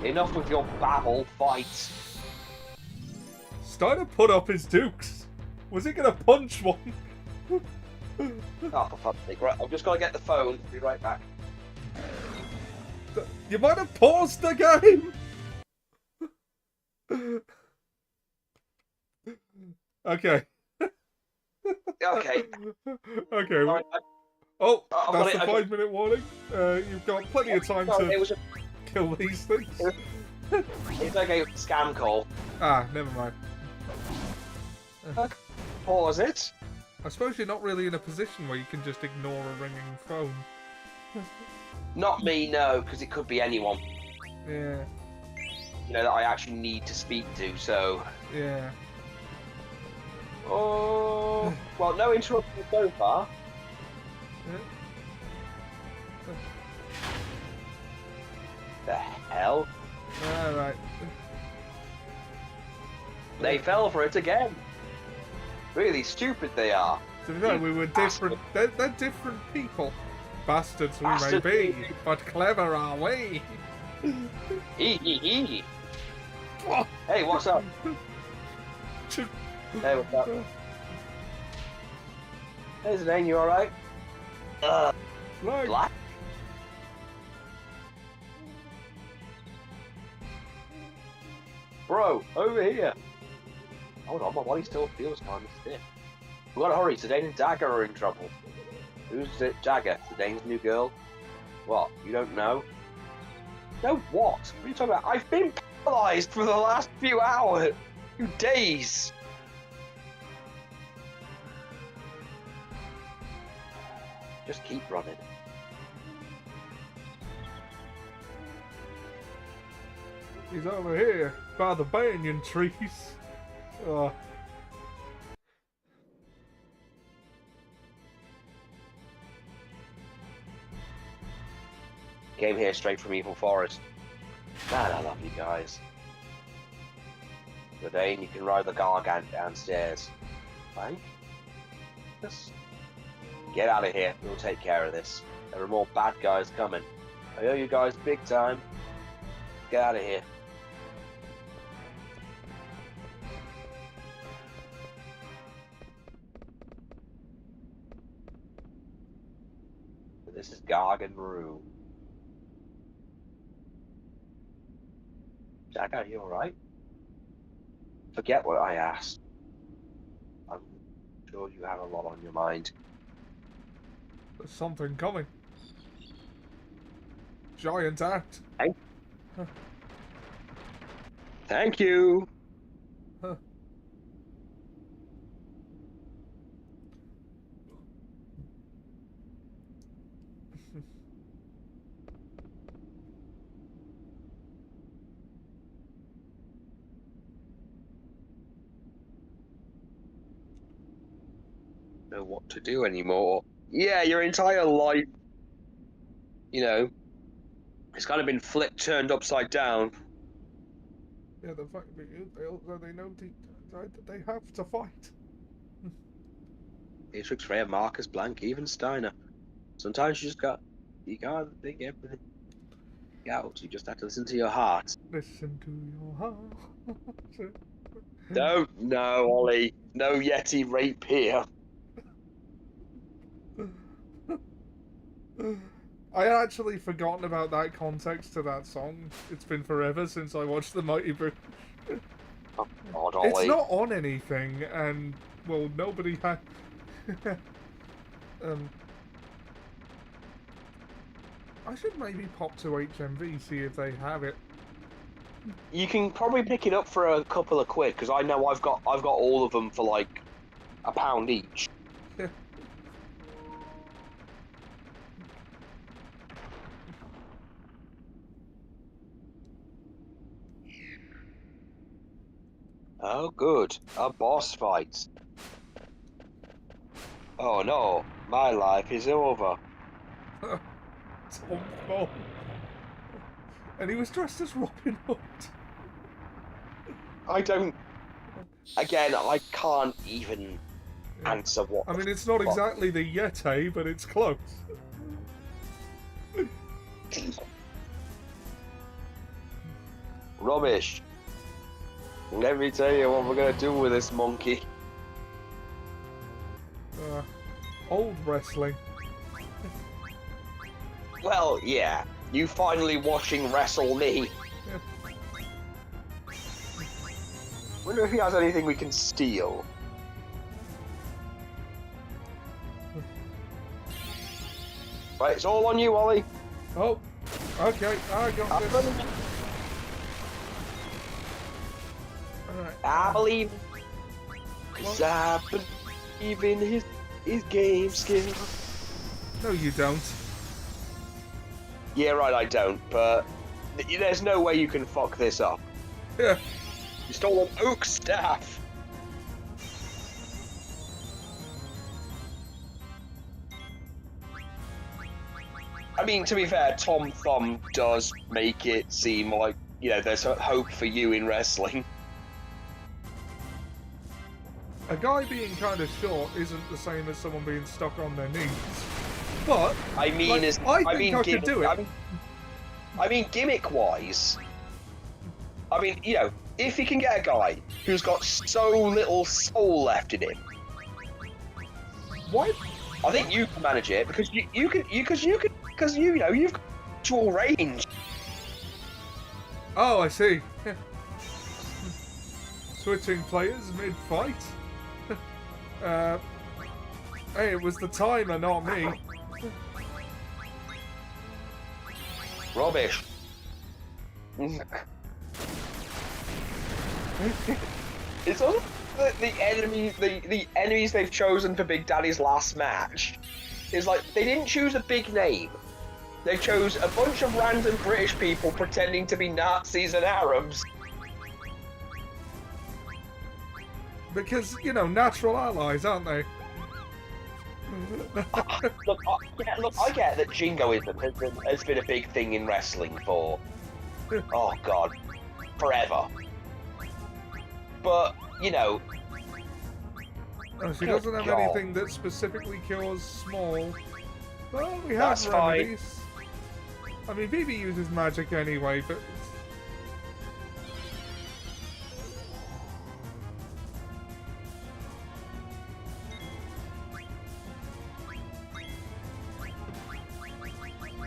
Enough with your babble, fight! Steiner put up his dukes. Was he gonna punch one? Oh, for fuck's sake. Right, I've just got to get the phone. Be right back. You might have paused the game! Okay. Okay. Okay. Sorry, Oh, I've that's got the it, 5-minute warning. You've got plenty of time sorry, to it was kill these things. it's okay. Scam call. Ah, never mind. Pause it. I suppose you're not really in a position where you can just ignore a ringing phone. Not me, no, because it could be anyone. Yeah, You know that I actually need to speak to. So. yeah. Oh. Well, no interruption so far. The hell? Alright. They fell for it again. Really stupid they are. To be fair, we were different. They're different people. Bastards we Bastards may we be, but clever are we. Hee hee hee. Oh. Hey, what's up? Hey, what's up? Hey, Zidane, you alright? Like, Black? Bro, over here. Hold on, my body still feels kind of stiff. We gotta hurry, Zidane and Dagger are in trouble. Who's it? Dagger, Zidane's new girl? What, you don't know? No what? What are you talking about? I've been paralyzed for the last few hours! Few days! Just keep running. he's over here by the banyan trees. Oh. Came here straight from Evil Forest. Man, I love you guys. Zidane, you can ride the Gargant downstairs. Thank? Just get out of here. We'll take care of this. There are more bad guys coming. I owe you guys big time. Get out of here. This is Gargan Rue. Jack, are you alright? Forget what I asked. I'm sure you have a lot on your mind. There's something coming. Giant act. Thank you. Huh. Know what to do anymore. Yeah, your entire life, you know, it's kind of been flipped, turned upside down. Yeah, the fact that they know that they have to fight. Matrix, Freya, Marcus, Blank, even Steiner. Sometimes you can't think everything out. You just have to listen to your heart. Listen to your heart. Don't, no, Ollie. No Yeti rape here. I had actually forgotten about that context to that song. It's been forever since I watched The Mighty Boosh. Oh, God, Ollie. It's not on anything, and, well, nobody had... I should maybe pop to HMV, see if they have it. You can probably pick it up for a couple of quid, because I know I've got all of them for like £1 each. Oh, good. A boss fight. Oh no, my life is over. Tom Thumb. And he was dressed as Robin Hood. I don't. Again, I can't even answer what. I mean, it's not exactly the Yeti, but it's close. Rubbish. Let me tell you what we're gonna do with this monkey. Old wrestling. Well, yeah. You finally watching wrestle me. Wonder if he has anything we can steal. Right, it's all on you, Ollie. Oh, okay, I got this. Alright. I believe. 'Cause I believe in his game skill. No, you don't. Yeah, right, I don't, but there's no way you can fuck this up. Yeah. You stole an oak staff. I mean, to be fair, Tom Thumb does make it seem like, you know, there's hope for you in wrestling. A guy being kind of short isn't the same as someone being stuck on their knees. But I mean, like, I think I could do it. I mean, gimmick-wise, I mean, you know, if you can get a guy who's got so little soul left in him, What? I think you can manage it because you know you've got actual range. Oh, I see. Switching players mid-fight? Hey, it was the timer, not me. Rubbish. It's also the enemies they've chosen for Big Daddy's last match is like they didn't choose a big name. They chose a bunch of random British people pretending to be Nazis and Arabs. Because, you know, natural allies, aren't they? Look, I get that jingoism has been a big thing in wrestling for, oh god, forever. But, you know... Oh, she doesn't have anything that specifically cures small. Well, we have remedies. I mean, Vivi uses magic anyway, but...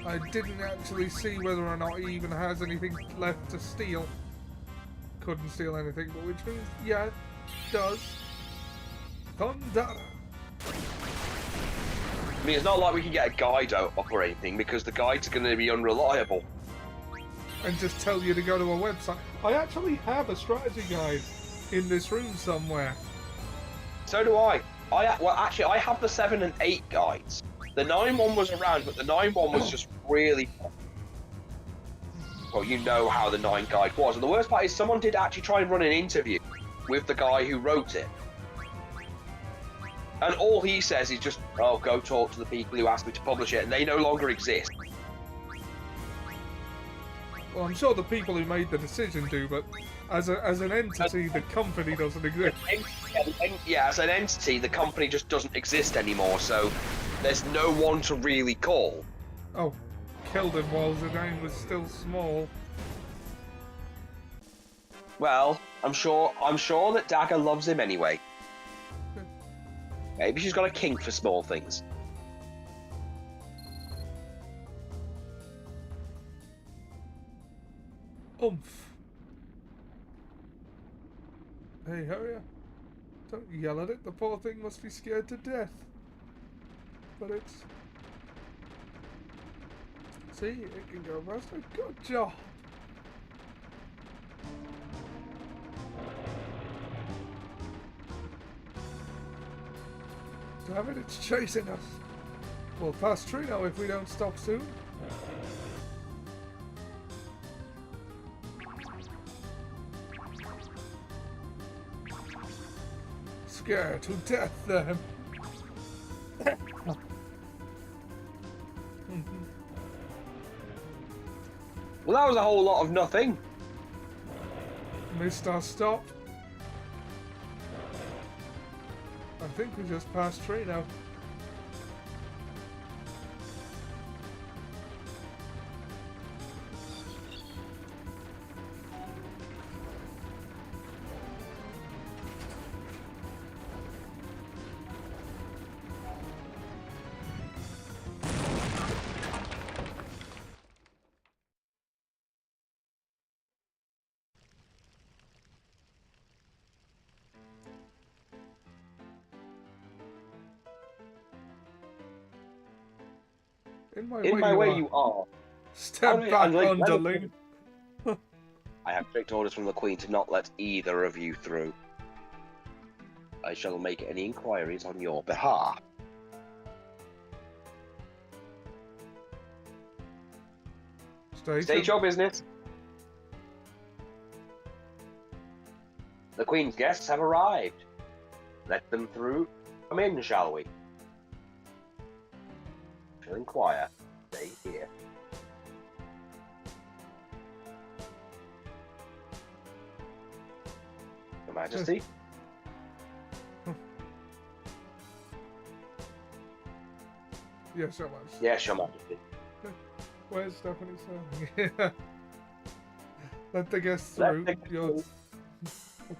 I didn't actually see whether or not he even has anything left to steal. Couldn't steal anything, but which means, yeah, it does. Thundara. I mean, it's not like we can get a guide up or anything, because the guides are going to be unreliable. And just tell you to go to a website. I actually have a strategy guide in this room somewhere. So do I. Well, actually, I have the 7 and 8 guides. The 9 one was around, but the 9 one was just really... Well, you know how the 9 guide was. And the worst part is someone did actually try and run an interview with the guy who wrote it. And all he says is just, oh, go talk to the people who asked me to publish it, and they no longer exist. Well, I'm sure the people who made the decision do, but as an entity, the company doesn't exist. Yeah, as an entity, the company just doesn't exist anymore, so there's no one to really call. Oh, killed him while the name was still small. Well, I'm sure that Dagger loves him anyway. Maybe she's got a kink for small things. Oomph. Hey, hurry up. Don't yell at it. The poor thing must be scared to death. But it's... See, it can go faster. Good job. Damn it, it's chasing us. We'll pass Trino if we don't stop soon. Scared to death, then. Well, that was a whole lot of nothing. Missed our stop. I think we just passed Trino. In my In way, my you way, are. you are. Step I'm back, like- underling. I have strict orders from the Queen to not let either of you through. I shall make any inquiries on your behalf. State your business. The Queen's guests have arrived. Let them through. Come in, shall we? Shall inquire. Stay here. Your Majesty. Yes, so much. Yes, Your Majesty. Where's Stephanie saying? Let the guests Let through. the guests You're- through.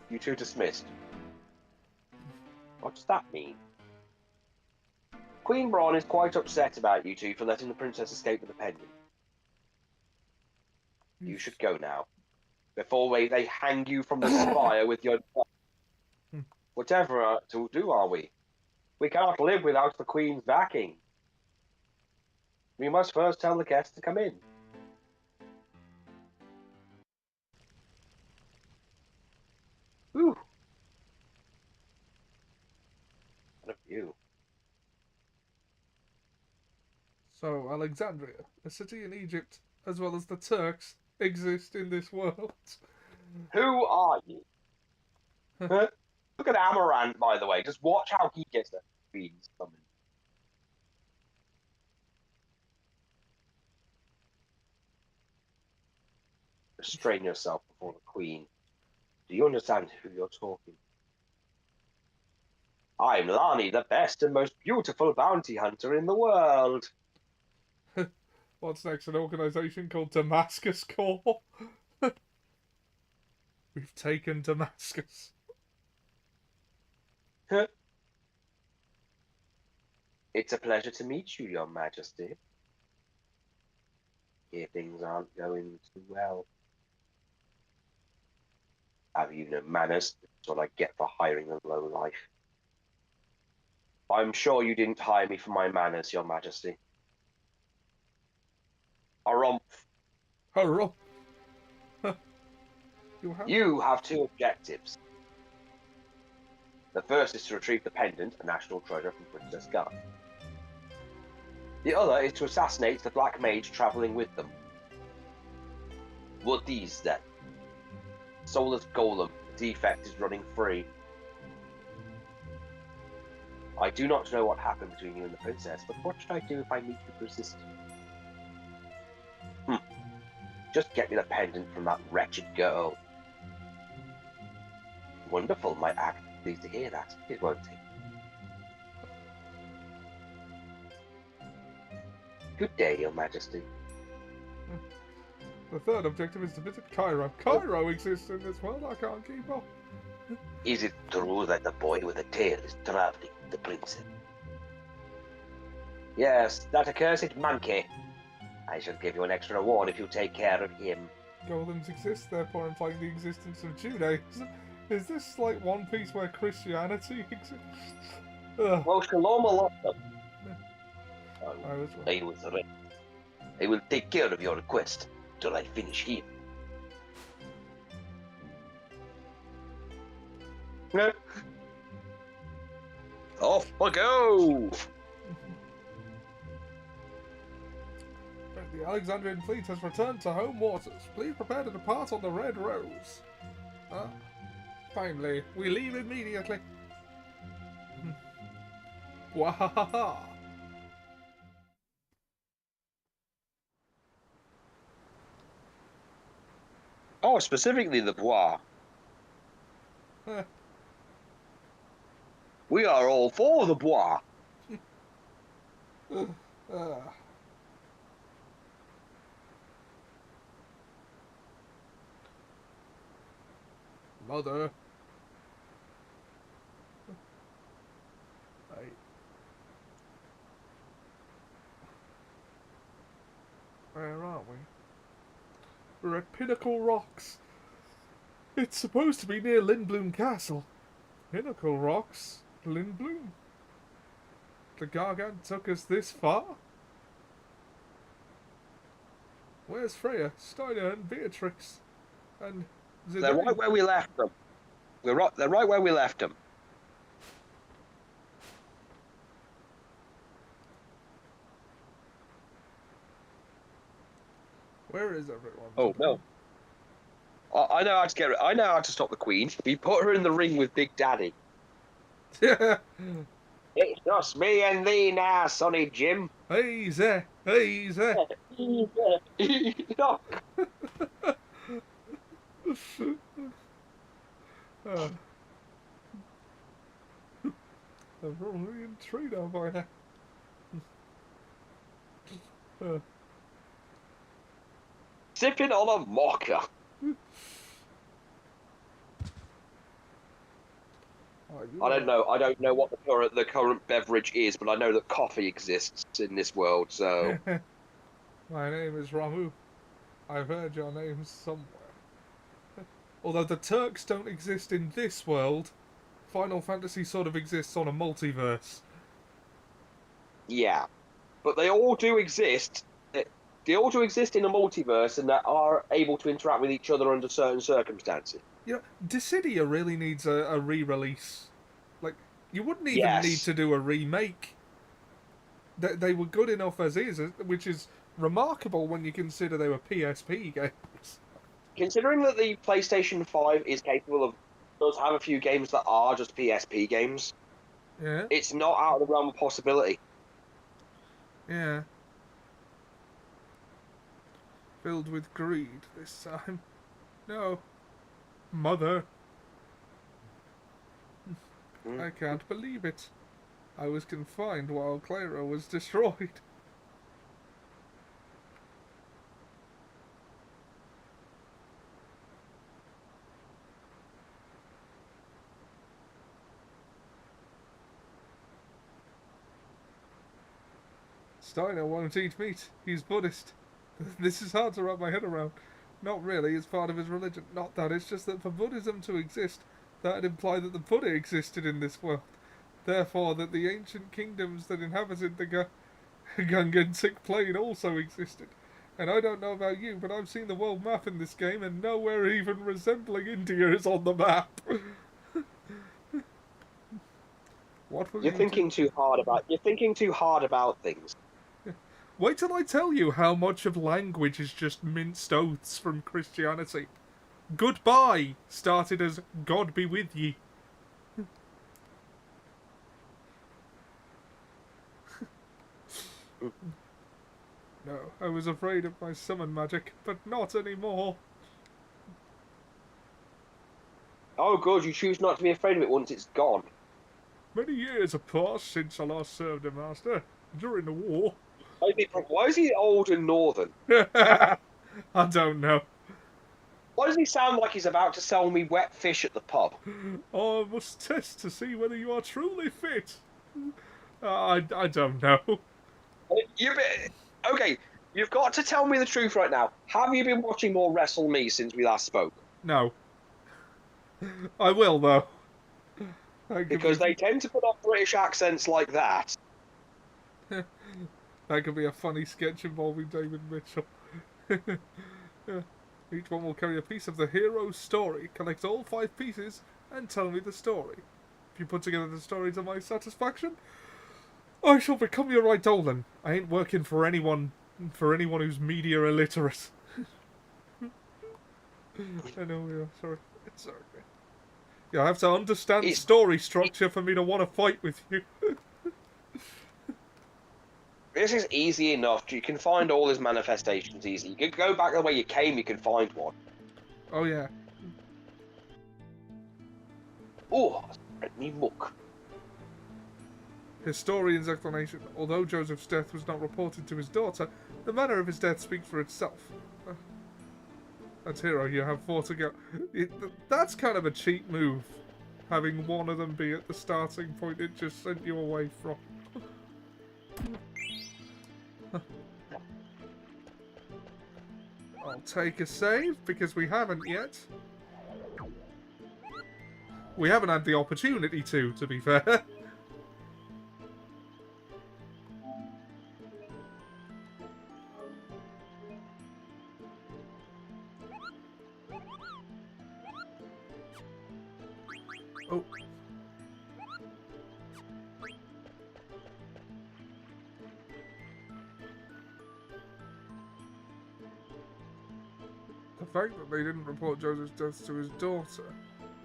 You two dismissed. What does that mean? Queen Braun is quite upset about you two for letting the princess escape with the pendant. You should go now. Before they hang you from the spire with your... Whatever to do, are we? We cannot live without the Queen's backing. We must first tell the guests to come in. Ooh. What a view. So, Alexandria, a city in Egypt, as well as the Turks, exist in this world. Who are you? Huh? Look at Amaranth, by the way. Just watch how he gets the Queen's coming. Restrain yourself before the Queen. Do you understand who you're talking? I'm Lani, the best and most beautiful bounty hunter in the world. What's next? An organization called Damascus Corps? We've taken Damascus. It's a pleasure to meet you, Your Majesty. Here things aren't going too well. Have you no manners? That's what I get for hiring a lowlife. I'm sure you didn't hire me for my manners, Your Majesty. Harumph. Hurrah! You have two objectives. The first is to retrieve the pendant, a national treasure from Princess Garth. The other is to assassinate the Black Mage travelling with them. What these then? Soulless Golem, the defect is running free. I do not know what happened between you and the princess, but what should I do if I meet the resistance? Just get me the pendant from that wretched girl. Wonderful, my act. Pleased to hear that. It won't take. Good day, Your Majesty. The third objective is to visit Cairo. Cairo exists in this world, I can't keep up. Is it true that the boy with the tail is traveling with the princess? Yes, that accursed monkey. I shall give you an extra reward if you take care of him. Golems exist, therefore implying the existence of Judaism. Is this like One Piece where Christianity exists? Ugh. Well, Shalom Aleichem. I was wrong. I was right. I will take care of your request till I finish here. Off we go! The Alexandrian fleet has returned to home waters. Please prepare to depart on the Red Rose. Finally, we leave immediately. Wahaha! Oh, specifically the Bois. We are all for the Bois. Mother. Right. Where are we? We're at Pinnacle Rocks. It's supposed to be near Lindblum Castle. Pinnacle Rocks? Lindblum? The Gargant took us this far? Where's Freya, Steiner, and Beatrix? And They're Zidane? right where we left them. They're right where we left them. Where is everyone? Oh no. I know how to I know how to stop the Queen. We put her in the ring with Big Daddy. Yeah. It's just me and thee now, Sonny Jim. Easy, easy. No. I'm probably in tree now by now. Sipping on a mocha. I don't know. I don't know what the current beverage is, but I know that coffee exists in this world. So My name is Ramu. I've heard your name somewhere. Although the Turks don't exist in this world, Final Fantasy sort of exists on a multiverse. yeah, but they all do exist. They all do exist in a multiverse, and that are able to interact with each other under certain circumstances. You know, Dissidia really needs a re-release. Like, you wouldn't even Yes. need to do a remake. They were good enough as is, which is remarkable when you consider they were PSP games. Considering that the PlayStation 5 is capable of does have a few games that are just PSP games, Yeah, it's not out of the realm of possibility. yeah. Filled with greed this time. No. Mother. I can't believe it. I was confined while Clara was destroyed. Steiner won't eat meat. He's Buddhist. This is hard to wrap my head around. Not really, it's part of his religion. Not that, it's just that for Buddhism to exist, that'd imply that the Buddha existed in this world. Therefore, that the ancient kingdoms that inhabited the Gangantic Plain also existed. And I don't know about you, but I've seen the world map in this game, and nowhere even resembling India is on the map. What will You're you thinking do? You're thinking too hard about things. Wait till I tell you how much of language is just minced oaths from Christianity. Goodbye started as God be with ye. No, I was afraid of my summon magic, but not anymore. Oh, good. You choose not to be afraid of it once it's gone. Many years have passed since I last served a master, during the war. Why is he old and northern? I don't know. Why does he sound like he's about to sell me wet fish at the pub? I must test to see whether you are truly fit. I don't know. Okay, you've got to tell me the truth right now. Have you been watching more Wrestle Me since we last spoke? No. I will, though. Because they tend to put on British accents like that. That could be a funny sketch involving David Mitchell. Each one will carry a piece of the hero's story. Collect all 5 pieces and tell me the story. If you put together the story to my satisfaction, I shall become your Eidolon. I ain't working for anyone who's media illiterate. I know we are. Sorry. It's sorry. Yeah, I have to understand story structure for me to want to fight with you. This is easy enough. You can find all his manifestations easily. You can go back the way you came, you can find one. Oh, yeah. Oh, let me look. Historian's explanation. Although Joseph's death was not reported to his daughter, the manner of his death speaks for itself. That's Hero, you have 4 to go. That's kind of a cheap move. Having one of them be at the starting point it just sent you away from. I'll take a save, because we haven't yet. We haven't had the opportunity to be fair. Oh. The fact that they didn't report Joseph's death to his daughter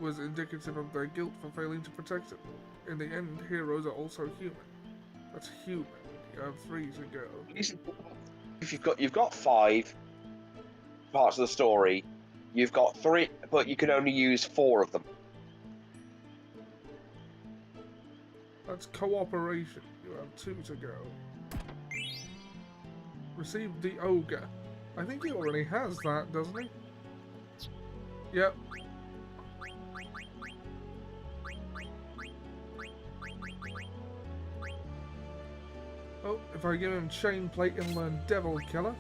was indicative of their guilt for failing to protect him. In the end, heroes are also human. That's human. You have 3 to go. If you've got 5 parts of the story, you've got 3, but you can only use 4 of them. That's cooperation. You have 2 to go. Receive the ogre. I think he already has that, doesn't he? Yep. Oh, if I give him chain plate, he'll learn Devil Killer.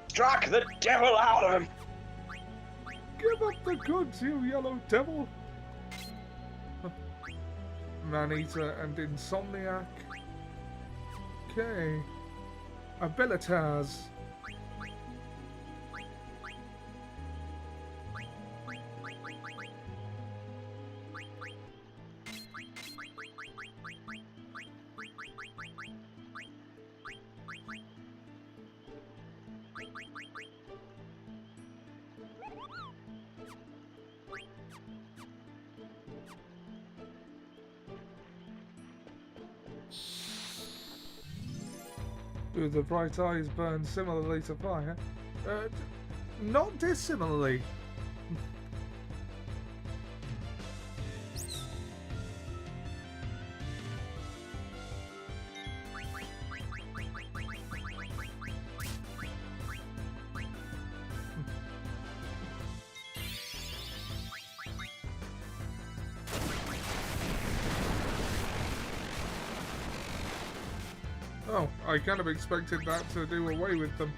Strike the devil out of him! Give up the goods, you yellow devil! Maneater and Insomniac. Okay. Abilitas. Do the bright eyes burn similarly to fire? Not dissimilarly. Oh, I kind of expected that to do away with them.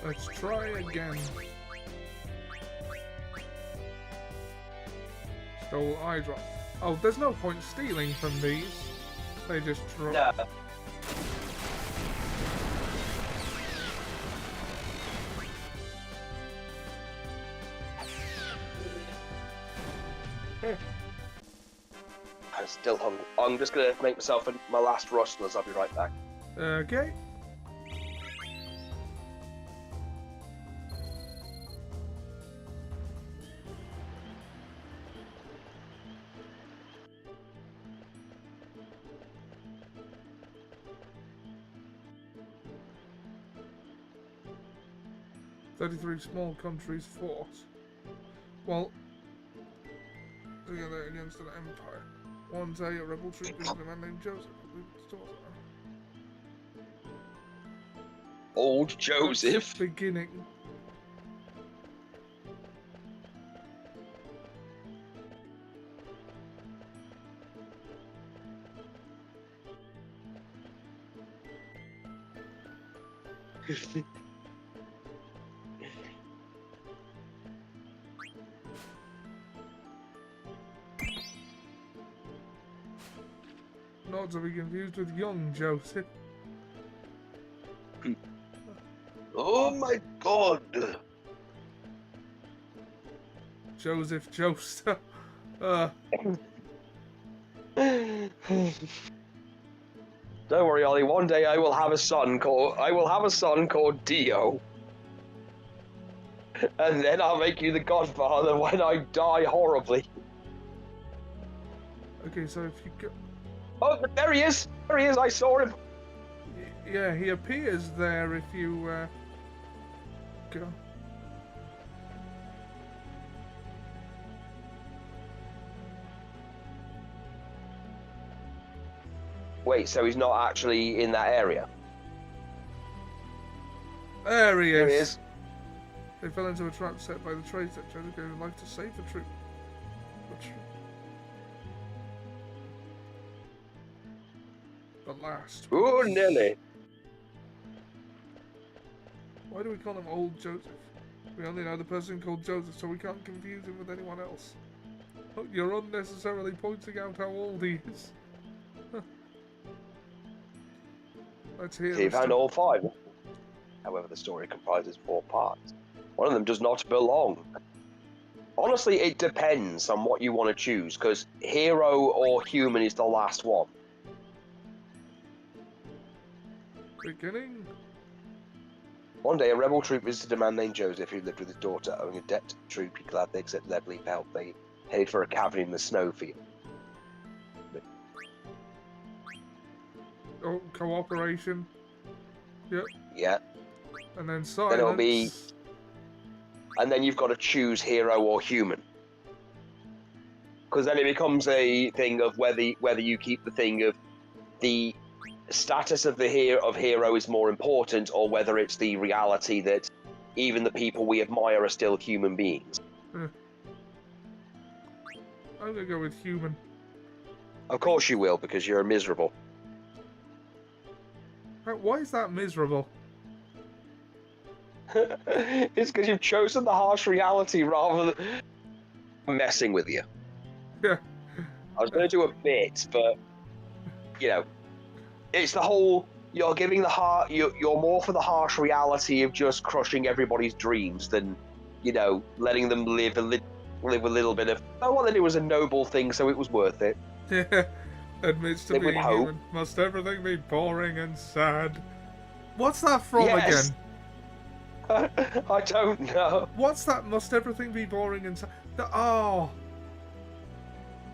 Let's try again. Stole eye drop. Oh, there's no point stealing from these. They just drop. No. I'm still hungry. I'm just gonna make myself my last rustlers. I'll be right back. Okay. "33 small countries fought. Well, together against an empire. One day, a rebel troop with a man named Joseph. Old Joseph. Beginning. Not to be confused with young Joseph. Oh my god! Joseph Joestar. Don't worry, Ollie. One day I will have a son called Dio, and then I'll make you the godfather when I die horribly. Okay, so if you go... Oh, there he is! There he is! I saw him. Yeah, he appears there if you go. Wait, so he's not actually in that area? There he is. There he is. They fell into a trap set by the traitor. Joseph gave his life to save the troop. The last. Ooh, Nelly. Why do we call him Old Joseph? We only know the person called Joseph, so we can't confuse him with anyone else. Oh, you're unnecessarily pointing out how old he is. Let's hear So you the found story. all 5. However, the story comprises 4 parts. One of them does not belong. Honestly, it depends on what you want to choose, because hero or human is the last one. Beginning? One day, a rebel troop visited a man named Joseph who lived with his daughter. Owing a debt to the troop, he gladly accepted their plea for help. They headed for a cavern in the snowfield. Oh, cooperation. Yep. Yeah. And then silence. Then it'll be... And then you've got to choose hero or human. Because then it becomes a thing of whether you keep the thing of the status of the hero is more important, or whether it's the reality that even the people we admire are still human beings. I'm gonna go with human. Of course you will, because you're miserable. Why is that miserable? It's because you've chosen the harsh reality rather than messing with you. Yeah. I was going to do a bit, but you know, it's the whole. You're giving the heart. You're more for the harsh reality of just crushing everybody's dreams than, you know, letting them live a little bit of. Oh, well, then it was a noble thing, so it was worth it. Yeah. Admits to Live with being hope. human. Must everything be boring and sad? What's that from Yes. again? I don't know. What's that? Must everything be boring and sad? Oh.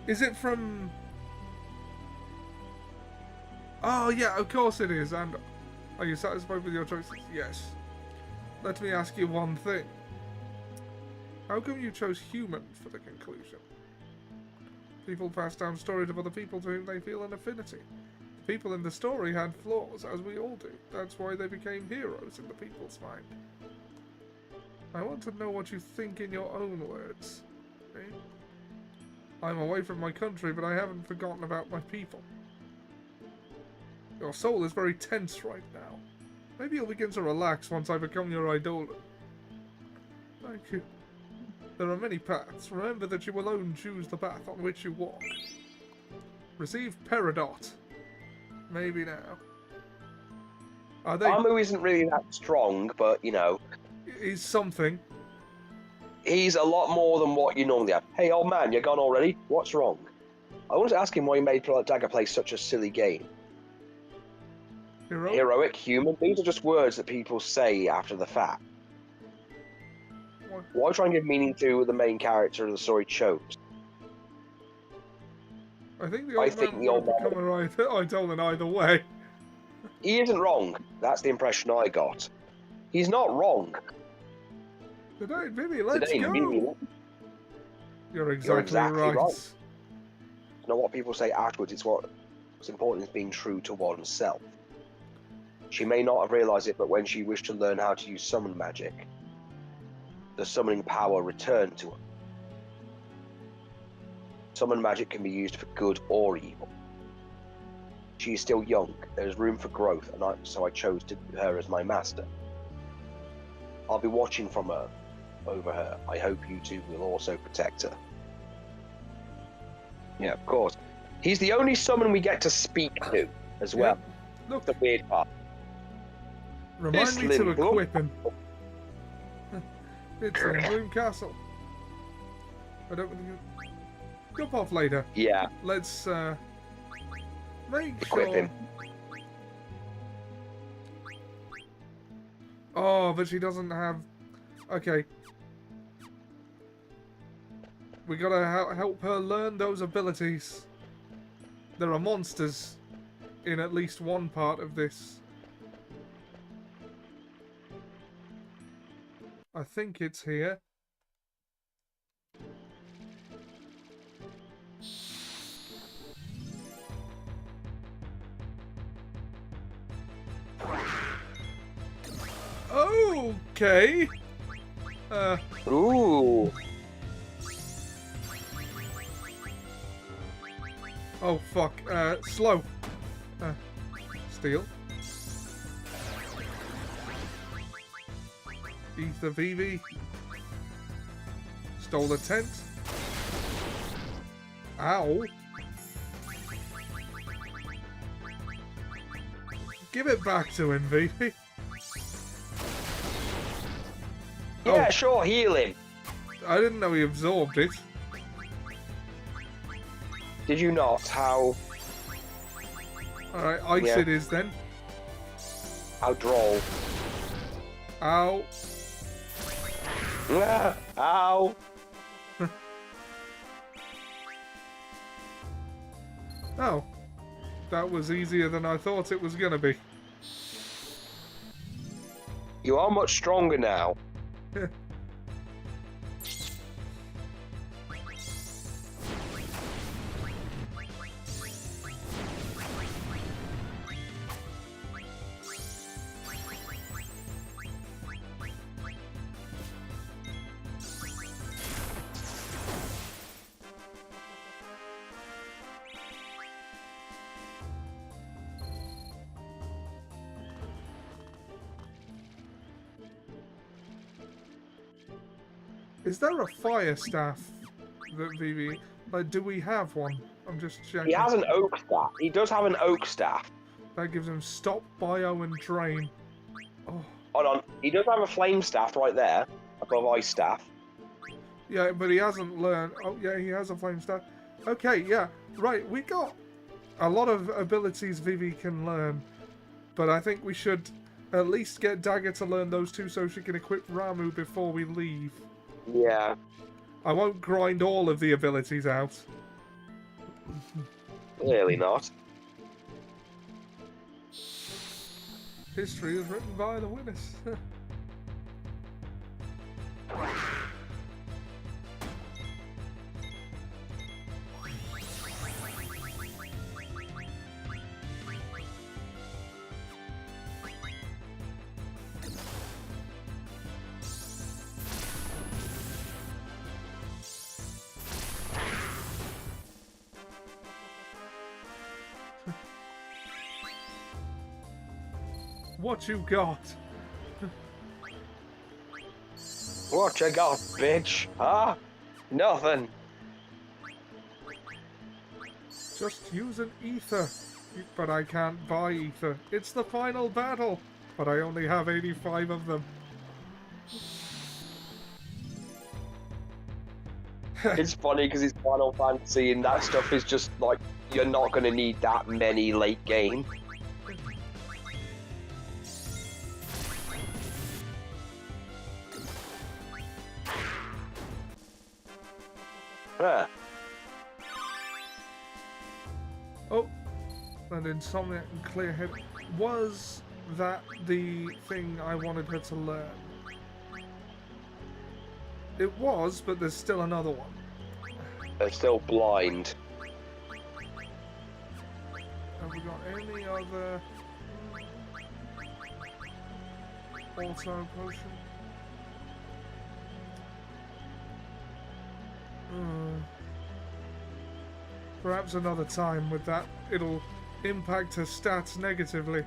Is it from... Oh, yeah, of course it is. And are you satisfied with your choices? Yes. Let me ask you one thing. How come you chose human for the conclusion? People pass down stories of other people to whom they feel an affinity. The people in the story had flaws, as we all do. That's why they became heroes in the people's mind. I want to know what you think in your own words. Eh? I'm away from my country, but I haven't forgotten about my people. Your soul is very tense right now. Maybe you'll begin to relax once I become your idol. Thank you. There are many paths. Remember that you alone choose the path on which you walk. Receive Peridot. Maybe now. Are they... Amu isn't really that strong, but, you know... He's something. He's a lot more than what you normally have. Hey, old man, you're gone already? What's wrong? I wanted to ask him why he made Dagger play such a silly game. Heroic? Heroic, human, these are just words that people say after the fact. Why try and give meaning to the main character of the story chose? I think the old man would have become an idol in either way. He isn't wrong. That's the impression I got. He's not wrong. Today, Vivi, let's Today, go! Vivi, You're exactly right. It's not what people say afterwards, it's what's important is being true to oneself. She may not have realised it, but when she wished to learn how to use summon magic, the summoning power returned to her. Summon magic can be used for good or evil. She is still young, there is room for growth, and so I chose her as my master. I'll be watching over her. I hope you two will also protect her. Yeah, of course. He's the only summon we get to speak to as well. Yeah. Look, the weird part. Remind me to equip him. It's in Bloom Castle. I don't want to jump off later. Yeah. Let's make Equip sure. him. Oh, but she doesn't have. Okay. We gotta help her learn those abilities. There are monsters in at least one part of this. I think it's here. Okay. Ooh. Oh fuck. Slow. Steal. Ether Vivi. Stole the tent. Ow. Give it back to him, VP. Yeah, Oh. sure, heal him. I didn't know he absorbed it. Did you not? How Alright, ice Yeah. it is then. droll. Ow. Ah, ow. Oh. That was easier than I thought it was gonna be. You are much stronger now. Is there a fire staff that VV? Like, do we have one? I'm just checking. He has an oak staff. He does have an oak staff. That gives him stop, bio, and drain. Oh, Hold on. He does have a flame staff right there, above ice staff. yeah, but he hasn't learned. Oh, yeah, he has a flame staff. Okay, yeah, right. We got a lot of abilities Vivi can learn, but I think we should at least get Dagger to learn those two so she can equip Ramu before we leave. Yeah. I won't grind all of the abilities out. Clearly not. History is written by the winners. What you got? What you got, bitch? Huh? Nothing. Just use an ether. But I can't buy ether. It's the final battle. But I only have 85 of them. It's funny because it's Final Fantasy and that stuff is just like, you're not going to need that many late game. Huh. Oh, and Insomniac and Clearhead. Was that the thing I wanted her to learn? It was, but there's still another one. They're still blind. Have we got any other auto potion? Perhaps another time with that, it'll impact her stats negatively.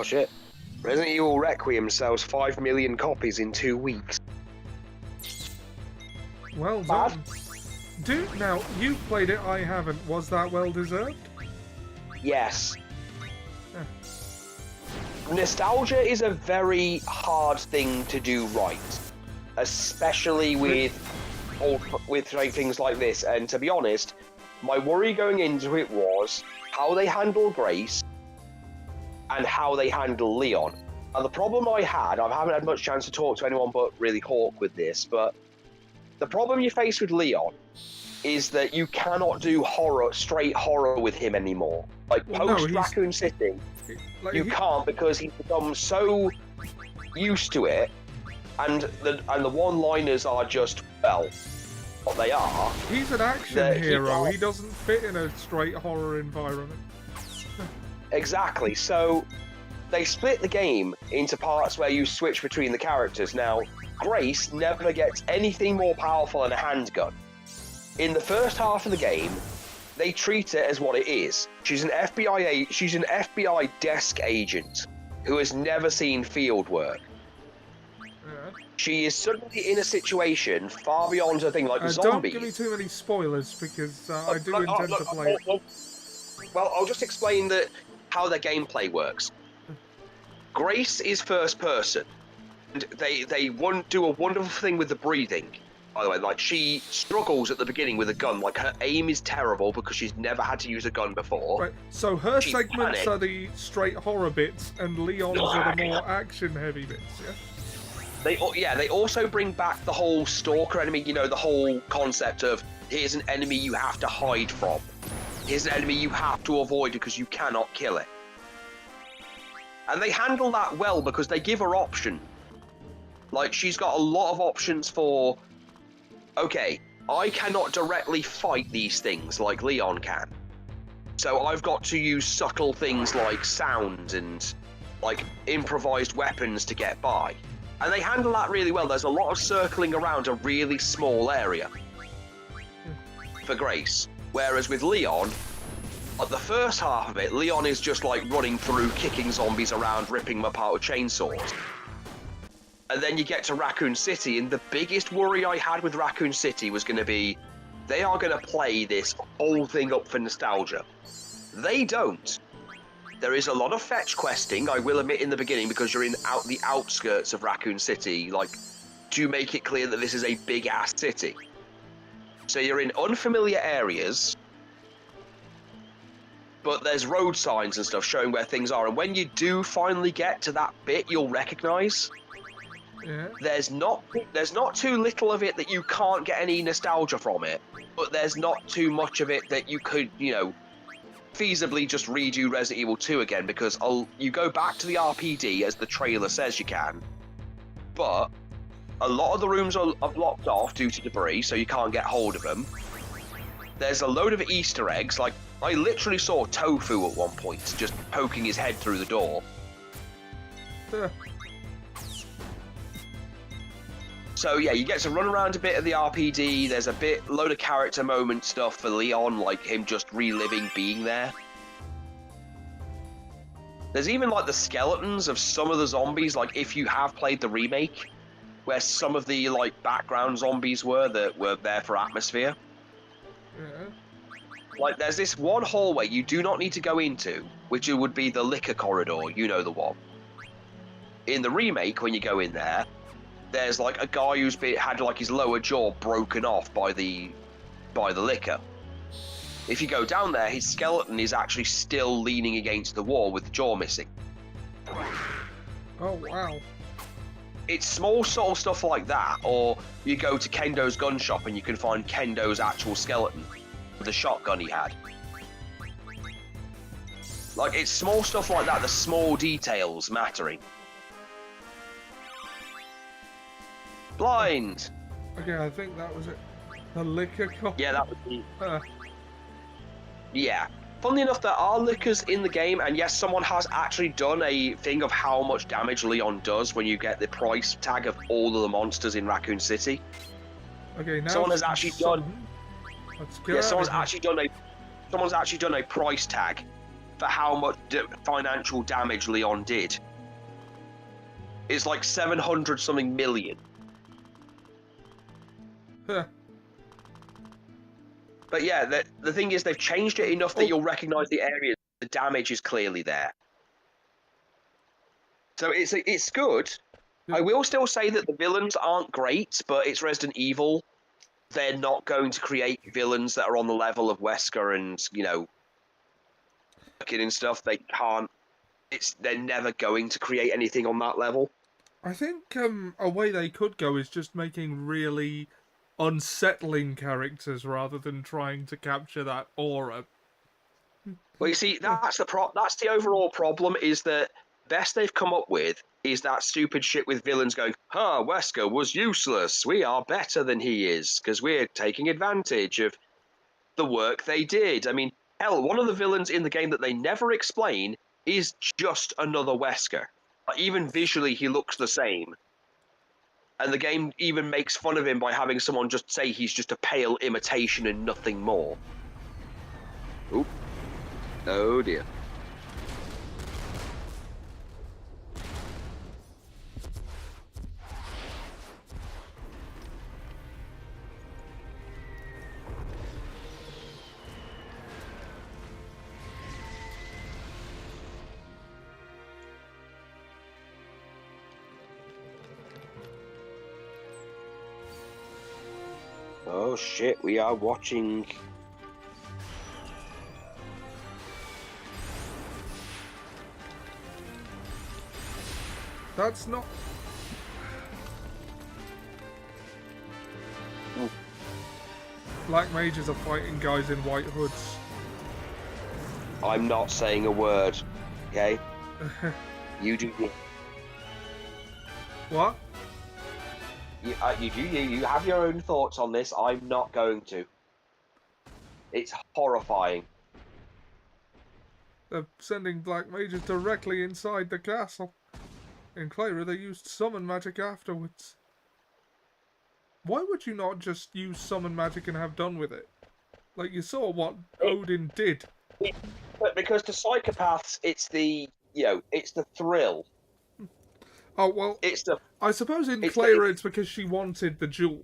Oh shit. Resident Evil Requiem sells 5 million copies in 2 weeks. Well Bad. done. Dude, now, you played it, I haven't. Was that well deserved? Yes. Yeah. Nostalgia is a very hard thing to do right. Especially with like, things like this. And to be honest, my worry going into it was how they handle Grace and how they handle Leon. And the problem I haven't had much chance to talk to anyone but really Hawk with this, but the problem you face with Leon is that you cannot do straight horror with him anymore. Like, Well, no, post Raccoon City, you can't, because he's become so used to it, and the one-liners are just, well, what they are. He's an action hero. He doesn't fit in a straight horror environment. Exactly. So they split the game into parts where you switch between the characters. Now, Grace never gets anything more powerful than a handgun. In the first half of the game, they treat it as what it is. She's an FBI desk agent who has never seen field work. Yeah. She is suddenly in a situation far beyond her thing, like zombies. Don't give me too many spoilers, because I do intend to play it. Well, I'll just explain how their gameplay works. Grace is first person, and they do a wonderful thing with the breathing. By the way, like, she struggles at the beginning with a gun. Like, her aim is terrible because she's never had to use a gun before. Right, so her She's segments panicked. are the straight horror bits, and Leon's are the more action-heavy bits, yeah? They also bring back the whole stalker enemy, you know, the whole concept of, here's an enemy you have to hide from. Here's an enemy you have to avoid because you cannot kill it. And they handle that well because they give her option. Like, she's got a lot of options for, okay, I cannot directly fight these things like Leon can. So I've got to use subtle things like sound and, like, improvised weapons to get by. And they handle that really well. There's a lot of circling around a really small area for Grace. Whereas with Leon, at the first half of it, Leon is just like running through, kicking zombies around, ripping them apart with chainsaws. And then you get to Raccoon City, and the biggest worry I had with Raccoon City was going to be, they are going to play this whole thing up for nostalgia. They don't. There is a lot of fetch questing, I will admit, in the beginning, because you're in the outskirts of Raccoon City, like, to make it clear that this is a big-ass city. So you're in unfamiliar areas, but there's road signs and stuff showing where things are, and when you do finally get to that bit you'll recognise, there's not too little of it that you can't get any nostalgia from it, but there's not too much of it that you could, you know, feasibly just redo Resident Evil 2 again, because you go back to the RPD as the trailer says you can, but a lot of the rooms are blocked off due to debris, so you can't get hold of them. There's a load of Easter eggs, like, I literally saw Tofu at one point, just poking his head through the door. So yeah, you get to run around a bit of the RPD, there's a load of character moment stuff for Leon, like him just reliving being there. There's even like the skeletons of some of the zombies, like if you have played the remake, where some of the like background zombies were that were there for atmosphere. Like there's this one hallway you do not need to go into, which would be the liquor corridor, you know the one. In the remake, when you go in there, there's like a guy who's had like his lower jaw broken off by the liquor. If you go down there, his skeleton is actually still leaning against the wall with the jaw missing. Oh wow. It's small sort of stuff like that, or you go to Kendo's gun shop and you can find Kendo's actual skeleton with the shotgun he had. Like, it's small stuff like that, the small details mattering. Blind! Okay, I think that was it. The liquor cup. Yeah, that was the... Yeah. Funnily enough, there are liquors in the game, and yes, someone has actually done a thing of how much damage Leon does when you get the price tag of all of the monsters in Raccoon City. Okay, now someone has actually done... Yeah, someone's actually done a price tag for how much financial damage Leon did. It's like 700 something million. But yeah, the thing is, they've changed it enough that you'll recognise the areas. The damage is clearly there. So it's good. I will still say that the villains aren't great, but it's Resident Evil. They're not going to create villains that are on the level of Wesker and, you know, and stuff. They can't. they're never going to create anything on that level. I think a way they could go is just making really unsettling characters rather than trying to capture that aura. Well, you see, that's the overall problem, is that best they've come up with is that stupid shit with villains going, Wesker was useless. We are better than he is because we're taking advantage of the work they did. I mean, hell, one of the villains in the game that they never explain is just another Wesker. Even visually, he looks the same. And the game even makes fun of him by having someone just say he's just a pale imitation and nothing more. Oop. Oh dear. Oh shit, we are watching. That's not... Black mages are fighting guys in white hoods. I'm not saying a word, okay? You do. What? You have your own thoughts on this. I'm not going to. It's horrifying. They're sending black mages directly inside the castle. In Clara, they used summon magic afterwards. Why would you not just use summon magic and have done with it? Like, you saw what Odin did. But because to psychopaths, it's the thrill. Oh, well, It's the... I suppose in Clara it's because she wanted the jewel.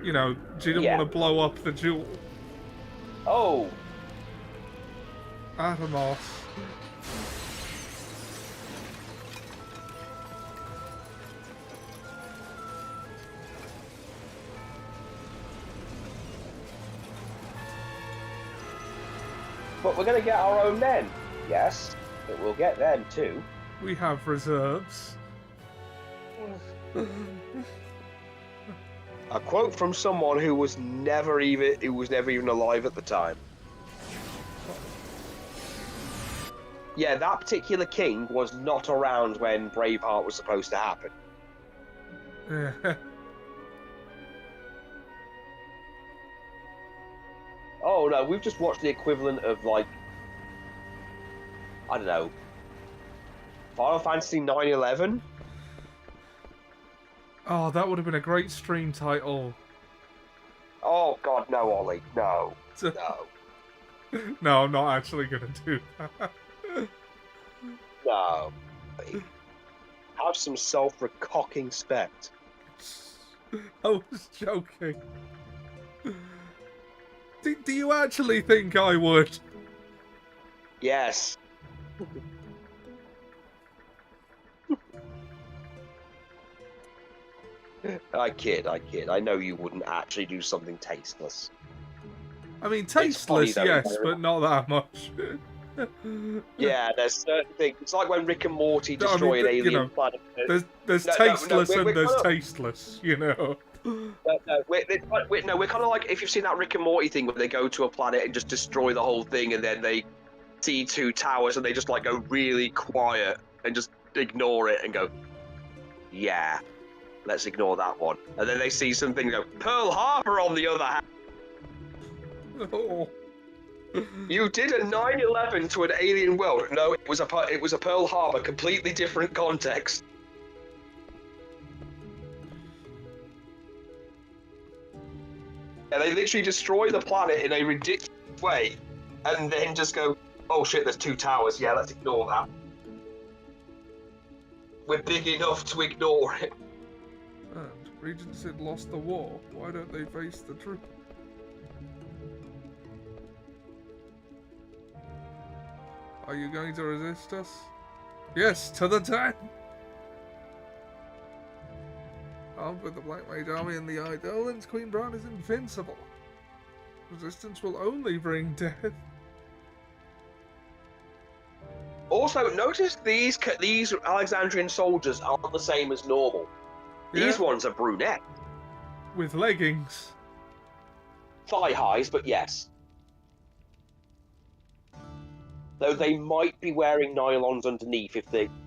You know, she didn't want to blow up the jewel. Oh. Atomos. But we're going to get our own men. Yes, but we'll get them too. We have reserves. A quote from someone who was never even alive at the time. Yeah, that particular king was not around when Braveheart was supposed to happen. Oh no, we've just watched the equivalent of, like, I don't know, Final Fantasy 9/11? Oh, that would have been a great stream title. Oh god, no, Ollie, no, no. No, I'm not actually going to do that. No. Have some self-recocking respect. I was joking. Do you actually think I would? Yes. I kid. I know you wouldn't actually do something tasteless. I mean, tasteless, funny, though, yes, but not that much. Yeah, there's certain things. It's like when Rick and Morty destroy an alien planet. There's tasteless and there's tasteless, you know. We're kind of like, if you've seen that Rick and Morty thing where they go to a planet and just destroy the whole thing, and then they see two towers and they just like go really quiet and just ignore it and go, yeah, let's ignore that one. And then they see something and go, Pearl Harbor on the other hand. Oh. You did a 9/11 to an alien world. No, it was a Pearl Harbor, completely different context. And they literally destroy the planet in a ridiculous way, and then just go, oh shit, there's two towers, yeah, let's ignore that. We're big enough to ignore it. And Regent Sid lost the war. Why don't they face the truth? Are you going to resist us? Yes, to the death! Armed with the Black Mage Army and the Eidolons, Queen Brahne is invincible. Resistance will only bring death. Also, notice these Alexandrian soldiers aren't the same as normal. These Yeah. ones are brunette. With leggings. Thigh highs, but yes. Though they might be wearing nylons underneath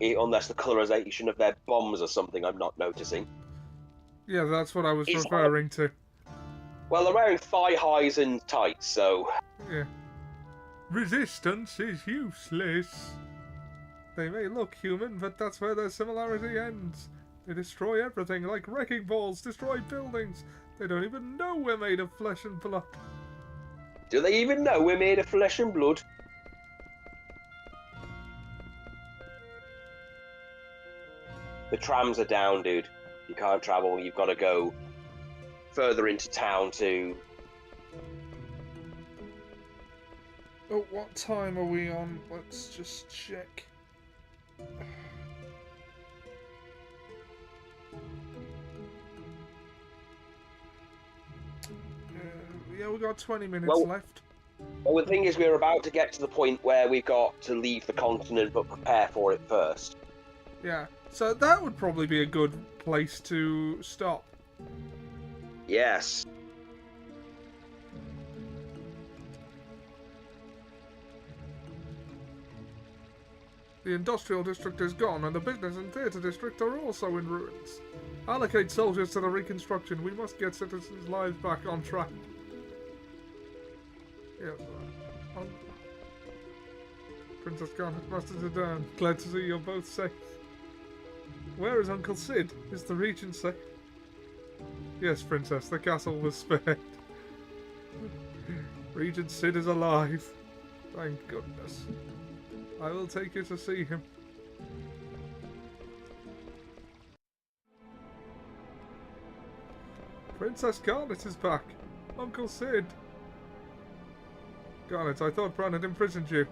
unless the colorization of their bombs or something I'm not noticing. Yeah, that's what I was It's referring to. Well, they're wearing thigh highs and tights, so... Yeah. Resistance is useless. They may look human, but that's where their similarity ends. They destroy everything, like wrecking balls destroy buildings. They don't even know we're made of flesh and blood. Do they even know we're made of flesh and blood? The trams are down, dude. You can't travel, you've got to go further into town to... Oh, what time are we on? Let's just check. Yeah, we've got 20 minutes left. Well, the thing is, we're about to get to the point where we've got to leave the continent, but prepare for it first. Yeah, so that would probably be a good place to stop. Yes. The industrial district is gone, and the business and theatre district are also in ruins. Allocate soldiers to the reconstruction. We must get citizens' lives back on track. Yes. Princess Garnet, Master Zidane, glad to see you're both safe. Where is Uncle Sid? Is the Regent safe? Yes, Princess, the castle was spared. Regent Sid is alive. Thank goodness. I will take you to see him. Princess Garnet is back. Uncle Sid. Garnet, I thought Bran had imprisoned you.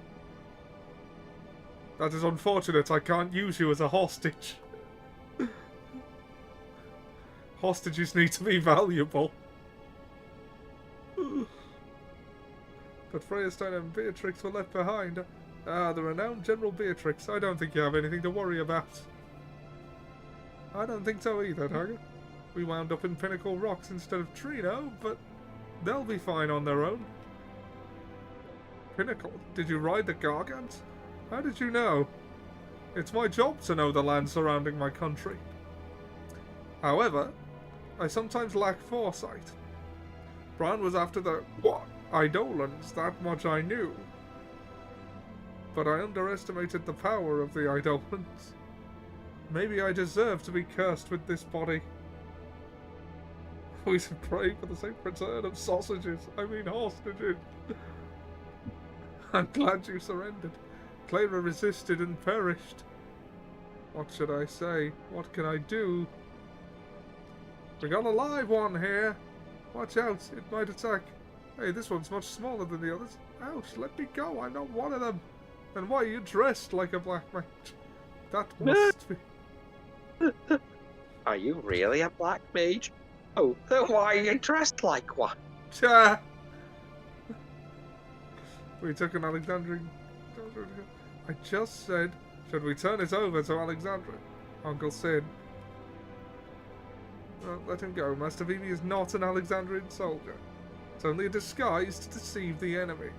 That is unfortunate. I can't use you as a hostage. Hostages need to be valuable. But Freya Stein and Beatrix were left behind. Ah, the renowned General Beatrix. I don't think you have anything to worry about. I don't think so either, Tiger. We wound up in Pinnacle Rocks instead of Trino, but they'll be fine on their own. Pinnacle? Did you ride the Gargant? How did you know? It's my job to know the land surrounding my country. However, I sometimes lack foresight. Bran was after the Eidolons, that much I knew. But I underestimated the power of the Eidolons. Maybe I deserve to be cursed with this body. We should pray for the safe return of sausages. I mean hostages. I'm glad you surrendered. Clara resisted and perished. What should I say? What can I do? We got a live one here. Watch out, it might attack. Hey, this one's much smaller than the others. Ouch, let me go, I'm not one of them. And why are you dressed like a black mage? That must be... Are you really a black mage? Oh, then why are you dressed like one? Cha! We took an Alexandrian... I just said, should we turn it over to Alexandria? Uncle Sid. Well, let him go. Master Vivi is not an Alexandrian soldier. It's only a disguise to deceive the enemy.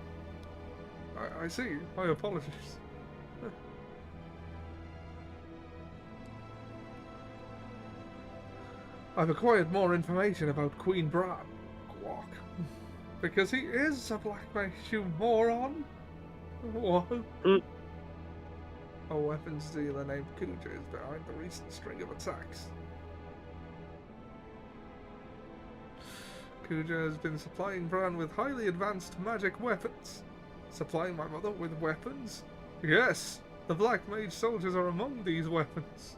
I see. My apologies. I've acquired more information about Queen Bran. Quark. Because he is a black mage, you moron. What? A weapons dealer named Kuja is behind the recent string of attacks. Kuja has been supplying Bran with highly advanced magic weapons. Supplying my mother with weapons? Yes, the Black Mage soldiers are among these weapons.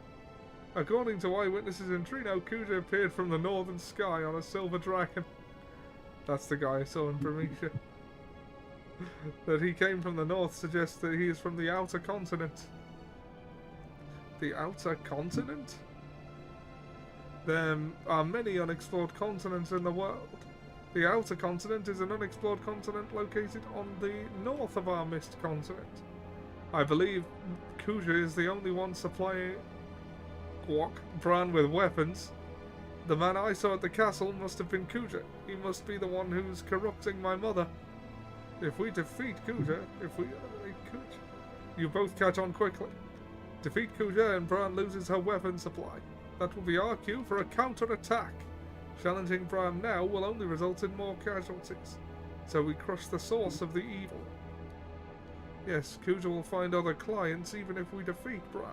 According to eyewitnesses in Trino, Kuja appeared from the northern sky on a silver dragon. That's the guy I saw in Prometheus. That he came from the north suggests that he is from the outer continent. The outer continent? There are many unexplored continents in the world. The outer continent is an unexplored continent located on the north of our mist continent. I believe Kuja is the only one supplying Bran with weapons. The man I saw at the castle must have been Kuja. He must be the one who's corrupting my mother. If we defeat Kuja, you both catch on quickly. Defeat Kuja and Bran loses her weapon supply. That will be our cue for a counter-attack. Challenging Bran now will only result in more casualties. So we crush the source of the evil. Yes, Kuja will find other clients even if we defeat Bran.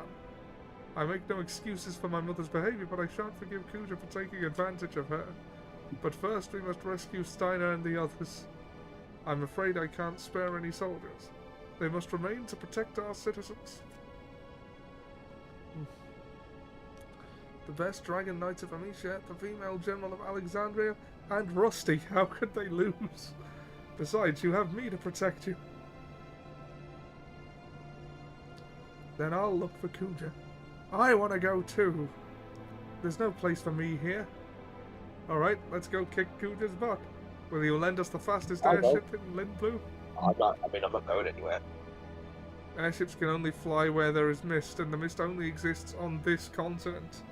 I make no excuses for my mother's behavior, but I shan't forgive Kuja for taking advantage of her. But first we must rescue Steiner and the others. I'm afraid I can't spare any soldiers. They must remain to protect our citizens. The best Dragon Knights of Amicia, the female general of Alexandria, and Rusty. How could they lose? Besides, you have me to protect you. Then I'll look for Kuja. I want to go too. There's no place for me here. Alright, let's go kick Kuja's butt. Will you lend us the fastest airship in Lindblue? I'm not going anywhere. Airships can only fly where there is mist, and the mist only exists on this continent.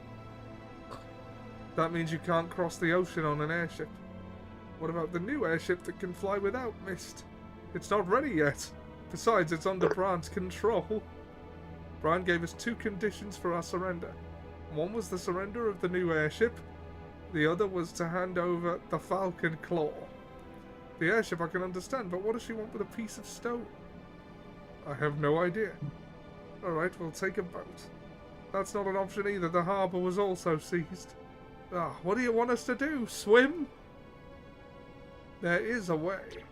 That means you can't cross the ocean on an airship. What about the new airship that can fly without mist? It's not ready yet. Besides, it's under Bran's control. Bran gave us 2 conditions for our surrender. One was the surrender of the new airship. The other was to hand over the Falcon Claw. The airship I can understand, but what does she want with a piece of stone? I have no idea. Alright, we'll take a boat. That's not an option either. The harbour was also seized. What do you want us to do? Swim? There is a way.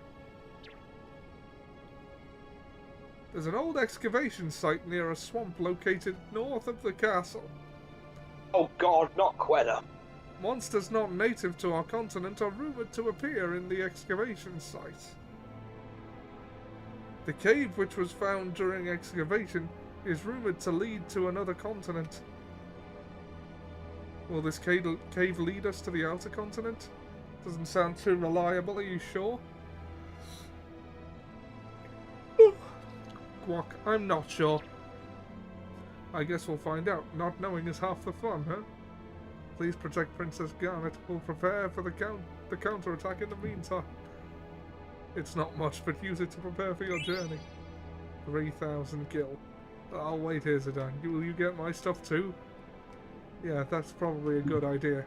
There's an old excavation site near a swamp located north of the castle. Oh god, not Quetta. Monsters not native to our continent are rumoured to appear in the excavation site. The cave which was found during excavation is rumoured to lead to another continent. Will this cave lead us to the outer continent? Doesn't sound too reliable, are you sure? Guac, I'm not sure. I guess we'll find out. Not knowing is half the fun, huh? Please protect Princess Garnet. We'll prepare for the counter-attack in the meantime. It's not much, but use it to prepare for your journey. 3,000 gil. I'll wait here, Zidane. Will you get my stuff too? Yeah, that's probably a good idea.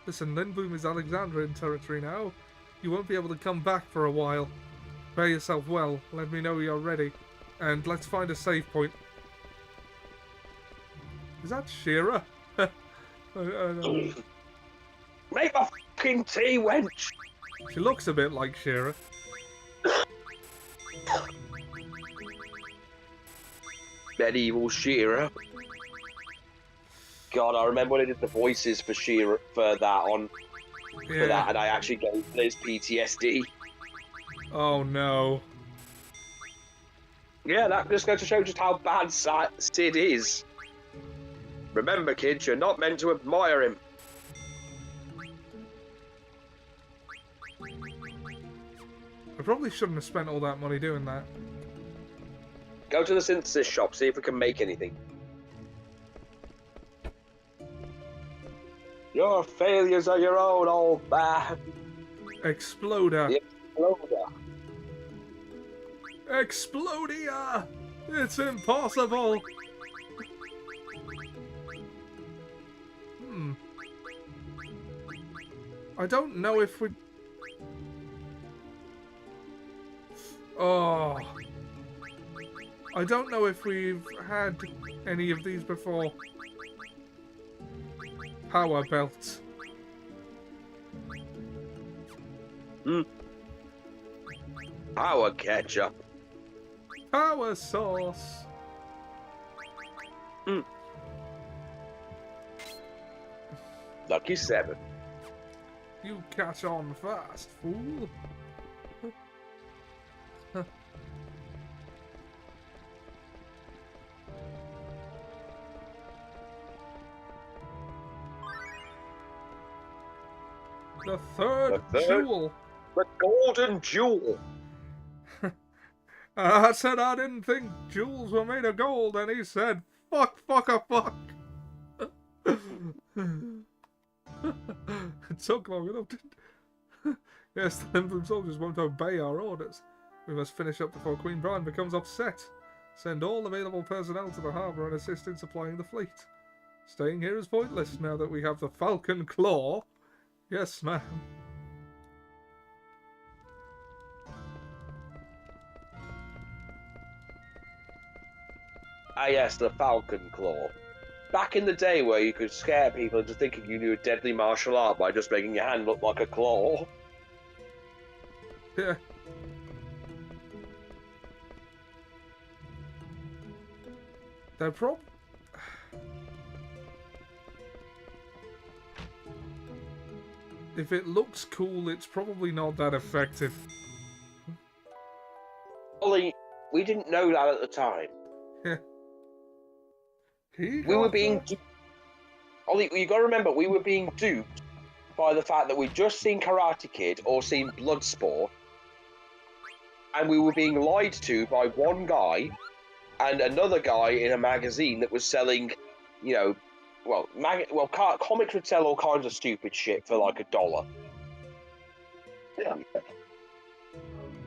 Listen, Lindblum is Alexandrian territory now. You won't be able to come back for a while. Bear yourself well. Let me know you're ready. And let's find a save point. Is that Shira? I don't know. Make my fucking tea, wench! She looks a bit like Shira. Medieval Shira. God, I remember when I did the voices for Shira for that, and I actually gave Liz PTSD. Oh no. Yeah, that just goes to show just how bad Sid is. Remember, kids, you're not meant to admire him. I probably shouldn't have spent all that money doing that. Go to the synthesis shop, see if we can make anything. Your failures are your own, old man. Exploder. The Exploder. Explodia! It's impossible! I don't know if we... Oh... I don't know if we've had any of these before. Power belts. Power ketchup. Power sauce. Lucky 7. You catch on fast, fool. The third jewel. The golden jewel. I said I didn't think jewels were made of gold, and he said, fuck, fuck, a fuck. It took long enough, didn't it? Yes, the Emblem soldiers won't obey our orders. We must finish up before Queen Brine becomes upset. Send all available personnel to the harbour and assist in supplying the fleet. Staying here is pointless now that we have the Falcon Claw. Yes, ma'am. Ah, yes, the Falcon Claw. Back in the day where you could scare people into thinking you knew a deadly martial art by just making your hand look like a claw. Yeah. They're if it looks cool, it's probably not that effective. Ollie, we didn't know that at the time. Yeah. We were being... Ollie, you gotta remember, we were being duped by the fact that we'd just seen Karate Kid or seen Bloodsport, and we were being lied to by one guy and another guy in a magazine that was selling, you know, comics would sell all kinds of stupid shit for like $1. Yeah.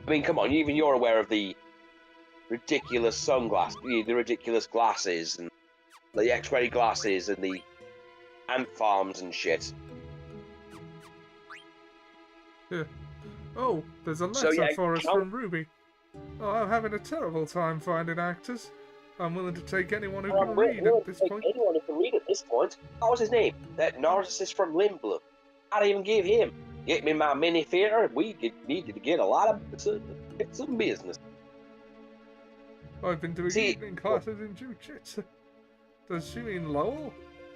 I mean, come on, even you're aware of the ridiculous sunglasses, the ridiculous glasses, and the X-ray glasses, and the ant farms and shit. Yeah. Oh, there's a letter for us from Ruby. Oh, I'm having a terrible time finding actors. I'm willing to take anyone who can read at this point. Anyone who can read at this point. What was his name? That narcissist from Limblum. I'd even give him. Get me my mini theater. We needed to get a lot of some business. I've been doing evening classes in jiu-jitsu. Does she mean Lowell?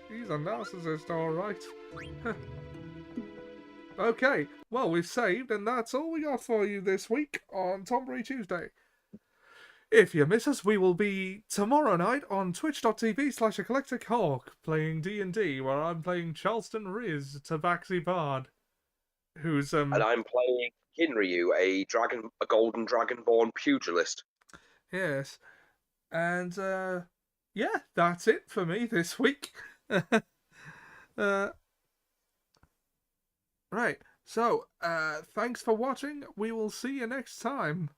He's a narcissist, all right. Okay, well, we've saved, and that's all we got for you this week on Tombury Tuesday. If you miss us, we will be tomorrow night on twitch.tv/eclectichawk playing D&D, where I'm playing Charleston Riz, Tabaxi Bard, who's And I'm playing Kinryu, a golden dragonborn pugilist. Yes. And yeah, that's it for me this week. Right. So, thanks for watching. We will see you next time.